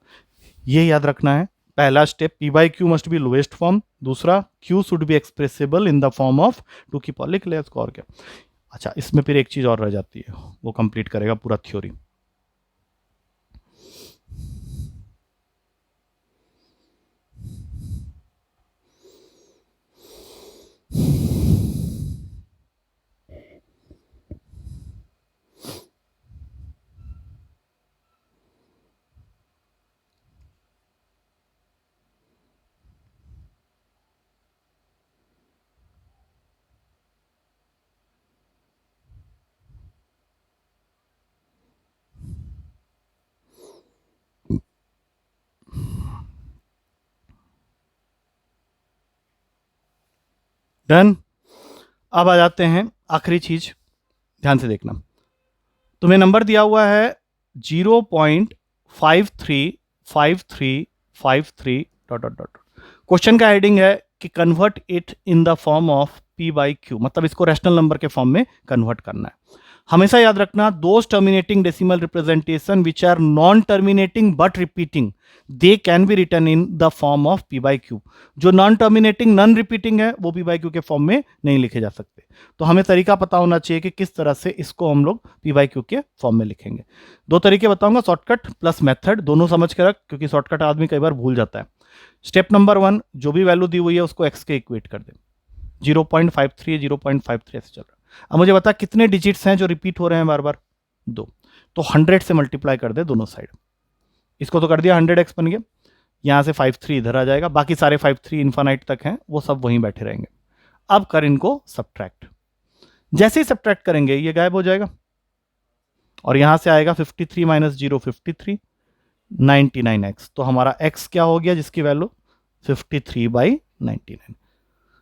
ये याद रखना है, पहला step P/Q must be lowest form, दूसरा Q should be expressible in the form of 2 की पावर, लिख ले इसको, और क्या। अच्छा, इसमें फिर एक चीज और रह जाती है, वो कंप्लीट करेगा पूरा थ्योरी। डन। अब आ जाते हैं आखिरी चीज, ध्यान से देखना, तुम्हें नंबर दिया हुआ है 0.535353 डॉट डॉट डॉट। क्वेश्चन का हेडिंग है कि convert it in the form of P/Q, मतलब इसको रैशनल नंबर के फॉर्म में कन्वर्ट करना है। हमेशा याद रखना, those terminating decimal representation which are non terminating but repeating, they can be written in the form of P/Q। जो नॉन टर्मिनेटिंग नॉन रिपीटिंग है वो P/Q के फॉर्म में नहीं लिखे जा सकते। तो हमें तरीका पता होना चाहिए कि किस तरह से इसको हम लोग P/Q के फॉर्म में लिखेंगे। 2 तरीके बताऊंगा, शॉर्टकट प्लस मेथड, दोनों समझ के रख, क्योंकि शॉर्टकट आदमी कई बार भूल जाता है। स्टेप नंबर 1, जो भी वैल्यू दी हुई है उसको x के इक्वेट कर दे, 0.53 0.53 ऐसे चल रहा है। अब मुझे बता कितने डिजिट्स हैं जो रिपीट हो रहे हैं बार बार, 2, तो 100 से मल्टीप्लाई कर दे दोनों साइड। इसको तो कर दिया, 100x बन गया, यहां से 53 इधर आ जाएगा, बाकी सारे 53 इन्फानाइट तक हैं, वो सब वहीं बैठे रहेंगे। अब कर इनको सब्ट्रैक्ट, जैसे ही सब्ट्रैक्ट करेंगे ये गायब हो जाएगा, और यहां से आएगा 53 माइनस 0 53, 99x, तो हमारा x क्या हो गया, जिसकी वैल्यू 53/99।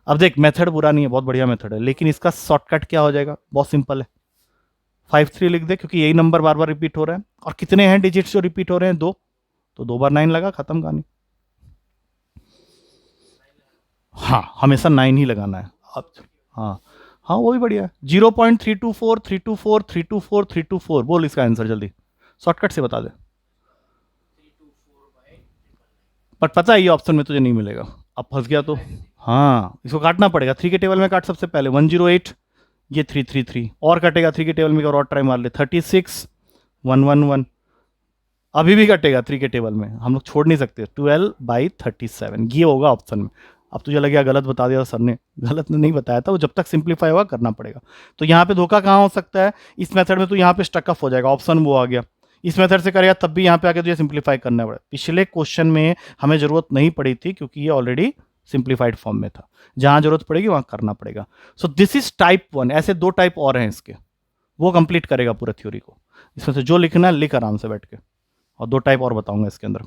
अब देख, मेथड बुरा नहीं है, बहुत बढ़िया मेथड है, लेकिन इसका शॉर्टकट क्या हो जाएगा, बहुत सिंपल है, 53 लिख दे, क्योंकि यही नंबर बार बार रिपीट हो रहा है। और कितने हैं डिजिट्स जो रिपीट हो रहे हैं, 2, तो 2 बार 9 लगा, खत्म कहानी। हाँ, हमेशा 9 ही लगाना है अब। हाँ हाँ, वो भी बढ़िया है। 0.324 324 324 324, बोल इसका आंसर जल्दी, शॉर्टकट से बता दे। पर पता है ये ऑप्शन में तुझे नहीं मिलेगा, अब फंस गया तो। हाँ, इसको काटना पड़ेगा। 3 के टेबल में काट सबसे पहले, 108, ये 333 और कटेगा। 3 के टेबल में और ट्राई मार ले, 36 111, अभी भी कटेगा 3 के टेबल में, हम लोग छोड़ नहीं सकते। 12/37, ये होगा ऑप्शन में। अब तुझे लगे गलत बता दिया सर ने, गलत नहीं बताया था, वो जब तक सिंप्लीफाई होगा करना पड़ेगा। तो यहाँ पे धोखा कहाँ हो सकता है, इस मेथड में तो यहाँ पे स्टकअप हो जाएगा, ऑप्शन वो आ गया। इस मेथड से करेगा तब भी यहाँ पे आके तुझे सिंप्लीफाई करना पड़ेगा। पिछले क्वेश्चन में हमें जरूरत नहीं पड़ी थी क्योंकि ये ऑलरेडी सिंप्लीफाइड फॉर्म में था, जहां जरूरत पड़ेगी वहां करना पड़ेगा। So this is type 1। ऐसे 2 टाइप और हैं इसके, वो कंप्लीट करेगा पूरे थ्योरी को। इसमें से जो लिखना है लिख आराम से बैठ के, और 2 टाइप और बताऊंगा इसके अंदर।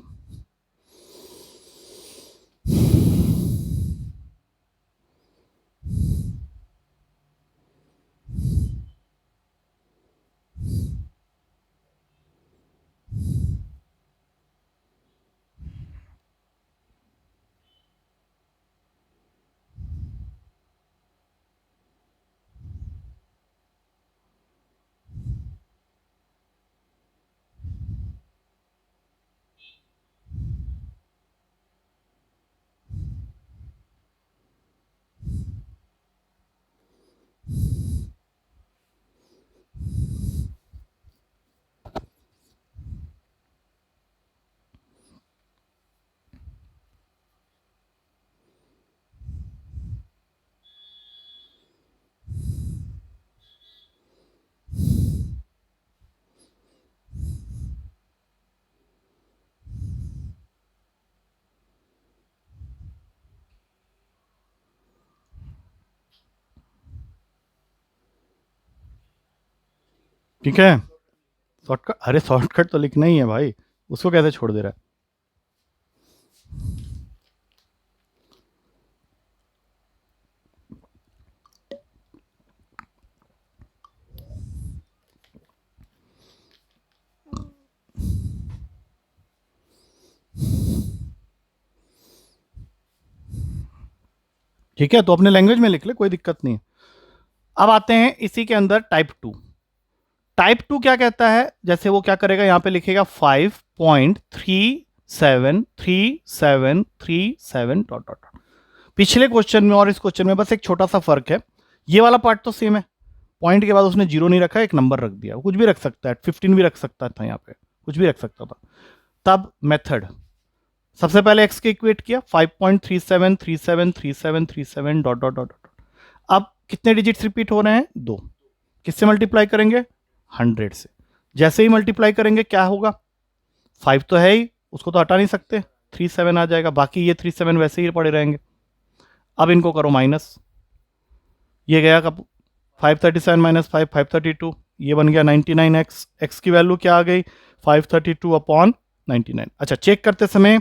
ठीक है, शॉर्टकट, अरे शॉर्टकट तो लिखना ही है भाई, उसको कैसे छोड़ दे रहा है। ठीक है, तो अपने लैंग्वेज में लिख ले, कोई दिक्कत नहीं है। अब आते हैं इसी के अंदर टाइप 2। टाइप 2 क्या कहता है, जैसे वो क्या करेगा, यहां पे लिखेगा 5.373737 डॉट डॉट डॉट। पिछले क्वेश्चन में और इस क्वेश्चन में बस एक छोटा सा फर्क है, ये वाला पार्ट तो सेम है, पॉइंट के बाद उसने 0 नहीं रखा, एक नंबर रख दिया। कुछ भी रख सकता है, 15 भी रख सकता था, यहाँ पे कुछ भी रख सकता था। तब मेथड, सबसे पहले एक्स के इक्वेट किया, 5.37373737 डॉट डॉट डॉट डॉट। अब कितने डिजिट्स रिपीट हो रहे हैं, 2। किससे मल्टीप्लाई करेंगे, 100 से। जैसे ही मल्टीप्लाई करेंगे क्या होगा, 5 तो है ही, उसको तो हटा नहीं सकते, 37 आ जाएगा, बाकी ये 37 वैसे ही पड़े रहेंगे। अब इनको करो माइनस, ये गया कब, 537 माइनस 5 532, ये बन गया 99x। x की वैल्यू क्या आ गई, 532/99। अच्छा, चेक करते समय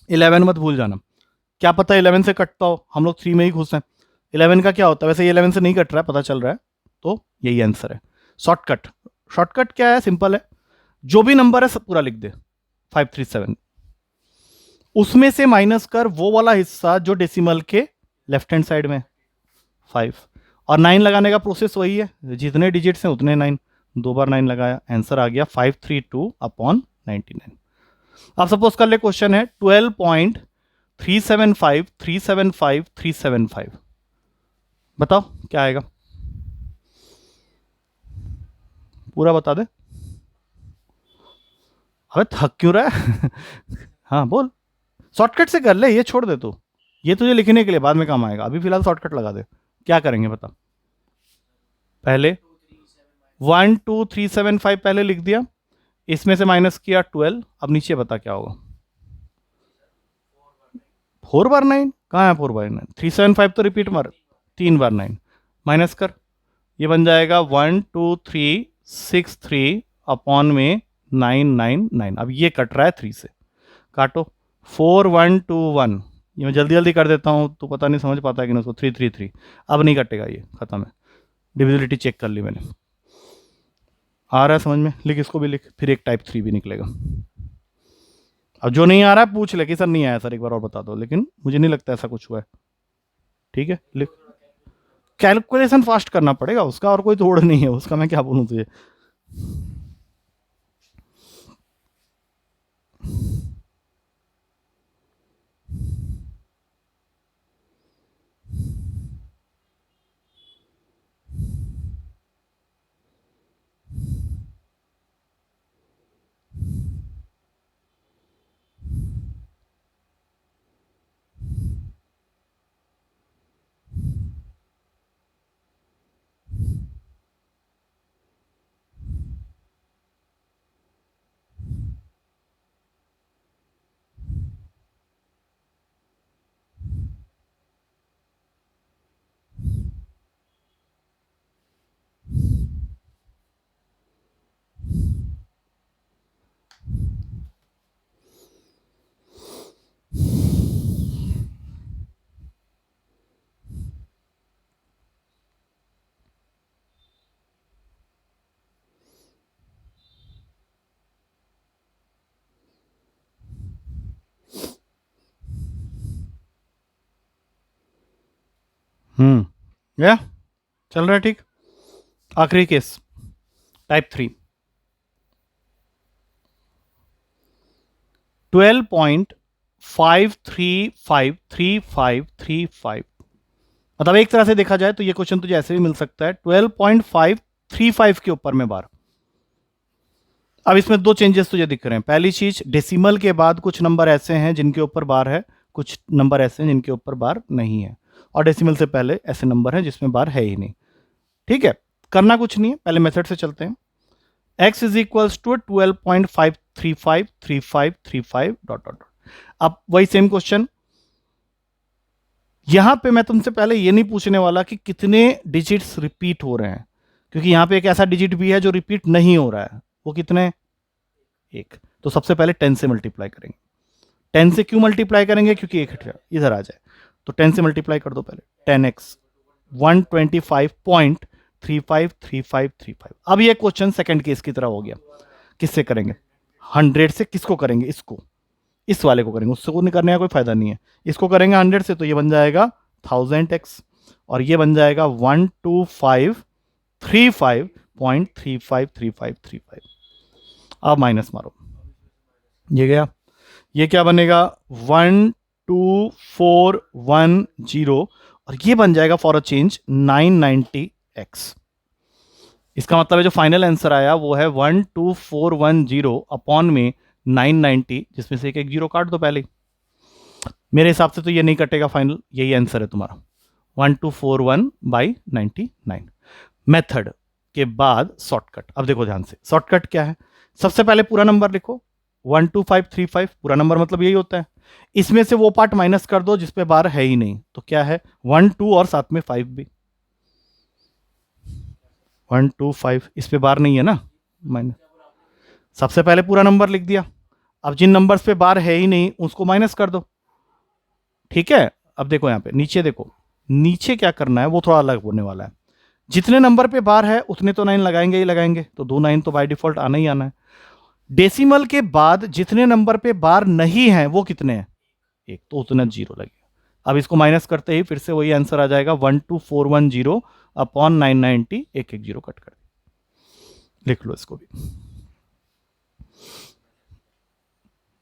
11 मत भूल जाना, क्या पता 11 से कटता हो, हम लोग 3 में ही घुस हैं। 11 का क्या होता है, वैसे ये 11 से नहीं कट रहा है, पता चल रहा है, तो यही आंसर है। शॉर्टकट, शॉर्टकट क्या है, सिंपल है, जो भी नंबर है सब पूरा लिख दे, 537, उसमें से माइनस कर वो वाला हिस्सा जो डेसिमल के लेफ्ट हैंड साइड में 5, और 9 लगाने का प्रोसेस वही है, जितने डिजिट्स हैं उतने 9, 2 बार 9 लगाया, आंसर आ गया 532/99। अब सपोज कर ले क्वेश्चन है 12.375375 बताओ क्या आएगा, पूरा बता दे। अबे थक क्यों रहा है हाँ बोल, शॉर्टकट से कर ले, ये छोड़ दे तू, ये तुझे लिखने के लिए बाद में काम आएगा, अभी फिलहाल शॉर्टकट लगा दे। क्या करेंगे बता, पहले 12375 पहले लिख दिया, इसमें से माइनस किया 12, अब नीचे बता क्या होगा। 4 बार 9 कहाँ है, 4 बार 9, 375 तो रिपीट मार, 3 बार 9 माइनस कर, ये बन जाएगा 12363 अपॉन में 999। अब ये कट रहा है 3 से, काटो, 4121, ये मैं जल्दी जल्दी कर देता हूँ, तो पता नहीं समझ पाता है कि ना उसको, 333, अब नहीं कटेगा, ये खत्म है, डिविजिबिलिटी चेक कर ली मैंने, आ रहा है समझ में, लिख इसको भी लिख, फिर एक टाइप 3 भी निकलेगा। अब जो नहीं आ रहा है पूछ ले कि सर नहीं आया सर, एक बार और बता दो, लेकिन मुझे नहीं लगता ऐसा कुछ हुआ है। ठीक है, लिख। कैलकुलेशन फास्ट करना पड़ेगा उसका, और कोई तोड़ नहीं है उसका, मैं क्या बोलूं तुझे। या चल रहा है ठीक। आखिरी केस, टाइप 3। 12.5353535। मतलब एक तरह से देखा जाए तो ये क्वेश्चन तुझे ऐसे भी मिल सकता है 12.535 के ऊपर में बार। अब इसमें दो चेंजेस तुझे दिख रहे हैं। पहली चीज, डेसिमल के बाद कुछ नंबर ऐसे हैं जिनके ऊपर बार है, कुछ नंबर ऐसे हैं जिनके ऊपर बार नहीं है, और डेसिमल से पहले ऐसे नंबर हैं जिसमें बार है ही नहीं। ठीक है, करना कुछ नहीं है, पहले मेथड से चलते हैं। x is equals to 12.5353535 dot dot. अब वही सेम क्वेश्चन, यहां पे मैं तुमसे पहले ये नहीं पूछने वाला कि कितने डिजिट्स रिपीट हो रहे हैं, क्योंकि यहां पे एक ऐसा डिजिट भी है जो रिपीट नहीं हो रहा है। वो कितने? एक। तो सबसे पहले 10 से मल्टीप्लाई करेंगे। 10 से क्यों मल्टीप्लाई करेंगे? क्योंकि एक इधर आ जाए, तो 10 से मल्टीप्लाई कर दो पहले। 10x 125.353535। अब ये क्वेश्चन सेकंड केस की तरह हो गया। किससे करेंगे? 100 से। किसको करेंगे? इसको, इस वाले को करेंगे, उससे को नहीं करने का कोई फायदा नहीं है। इसको करेंगे 100 से, तो ये बन जाएगा 1000x, और ये बन जाएगा 12535.353535। अब माइनस मारो, ये गया। ये क्या बनेगा? 12410, और ये बन जाएगा फॉर अ चेंज 990x। इसका मतलब है जो फाइनल आंसर आया वो है 12410 अपॉन में 990, जिसमें से एक जीरो काट दो पहले। मेरे हिसाब से तो ये नहीं कटेगा फाइनल, यही आंसर है तुम्हारा 1241/99। मेथड के बाद शॉर्टकट। अब देखो ध्यान से, शॉर्टकट क्या है? सबसे पहले पूरा नंबर लिखो, 12535 पूरा नंबर मतलब यही होता है। इसमें से वो पार्ट माइनस कर दो जिसपे बार है ही नहीं, तो क्या है? 1 2 और साथ में 5 भी। 125, इस पे बार नहीं है ना, माइनस। सबसे पहले पूरा नंबर लिख दिया। अब जिन नंबर्स पे बार है ही नहीं उसको माइनस कर दो। ठीक है, अब देखो यहां पे नीचे देखो, नीचे क्या करना है वो थोड़ा अलग होने वाला है। जितने नंबर पे बार है उतने तो 9 लगाएंगे ही लगाएंगे, तो 2 9 तो बाय डिफॉल्ट आना ही आना है। डेसिमल के बाद जितने नंबर पे बार नहीं है वो कितने हैं? एक, तो उतना जीरो लगेगा। अब इसको माइनस करते ही फिर से वही आंसर आ जाएगा 12410 अपॉन 990, एक एक जीरो कट कर लिख लो इसको भी।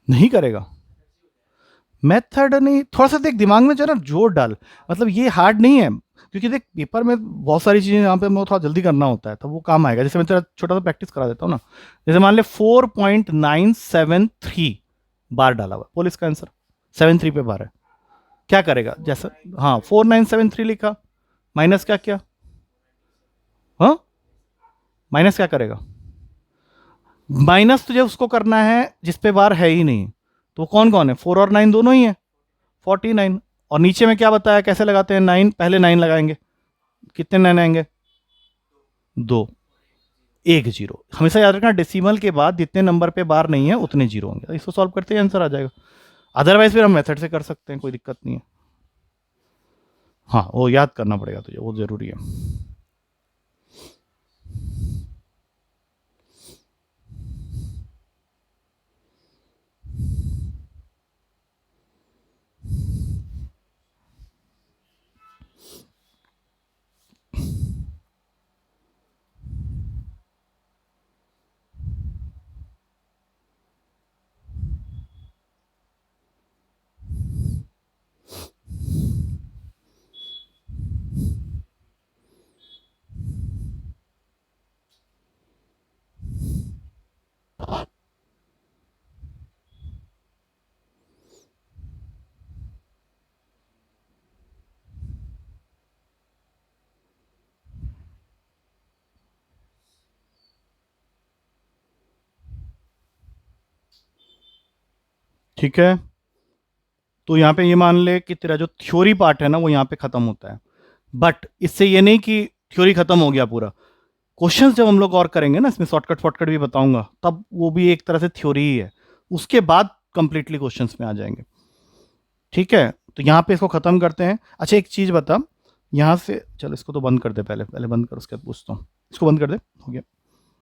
नहीं करेगा मेथड? नहीं, थोड़ा सा देख दिमाग में जरा जोर डाल, मतलब ये हार्ड नहीं है, क्योंकि देख पेपर में बहुत सारी चीजें यहाँ पे मैं थोड़ा जल्दी करना होता है तो वो काम आएगा। जैसे मैं तेरा छोटा सा प्रैक्टिस करा देता हूँ ना, जैसे मान ले 4.973 बार डाला हुआ, बोल इसका आंसर 73 पे बार है, क्या करेगा? जैसा, हाँ 4973 लिखा, माइनस क्या किया? हाँ, माइनस क्या करेगा? माइनस तुझे उसको करना है जिसपे बार है ही नहीं, तो कौन कौन है? 4 और 9 दोनों ही है, 49। और नीचे में क्या बताया कैसे लगाते हैं? 9, पहले 9 लगाएंगे, कितने 9 आएंगे? दो, एक जीरो। हमेशा याद रखना डेसिमल के बाद जितने नंबर पे बार नहीं है उतने जीरो होंगे। तो इसको सॉल्व करते ही आंसर आ जाएगा। अदरवाइज फिर हम मेथड से कर सकते हैं, कोई दिक्कत नहीं है। हाँ, वो याद करना पड़ेगा तुझे, वो जरूरी है। ठीक है, तो यहाँ पे ये मान ले कि तेरा जो थ्योरी पार्ट है ना वो यहाँ पे खत्म होता है, बट इससे ये नहीं कि थ्योरी खत्म हो गया पूरा। क्वेश्चंस जब हम लोग और करेंगे ना, इसमें शॉर्टकट फॉर्टकट भी बताऊंगा, तब वो भी एक तरह से थ्योरी ही है, उसके बाद कंप्लीटली क्वेश्चंस में आ जाएंगे। ठीक है, तो यहाँ पे इसको खत्म करते हैं। अच्छा एक चीज बता, यहाँ से चल इसको तो बंद कर दे, पहले पहले बंद कर, उसके बाद पूछता हूँ। इसको बंद कर दे, हो गया।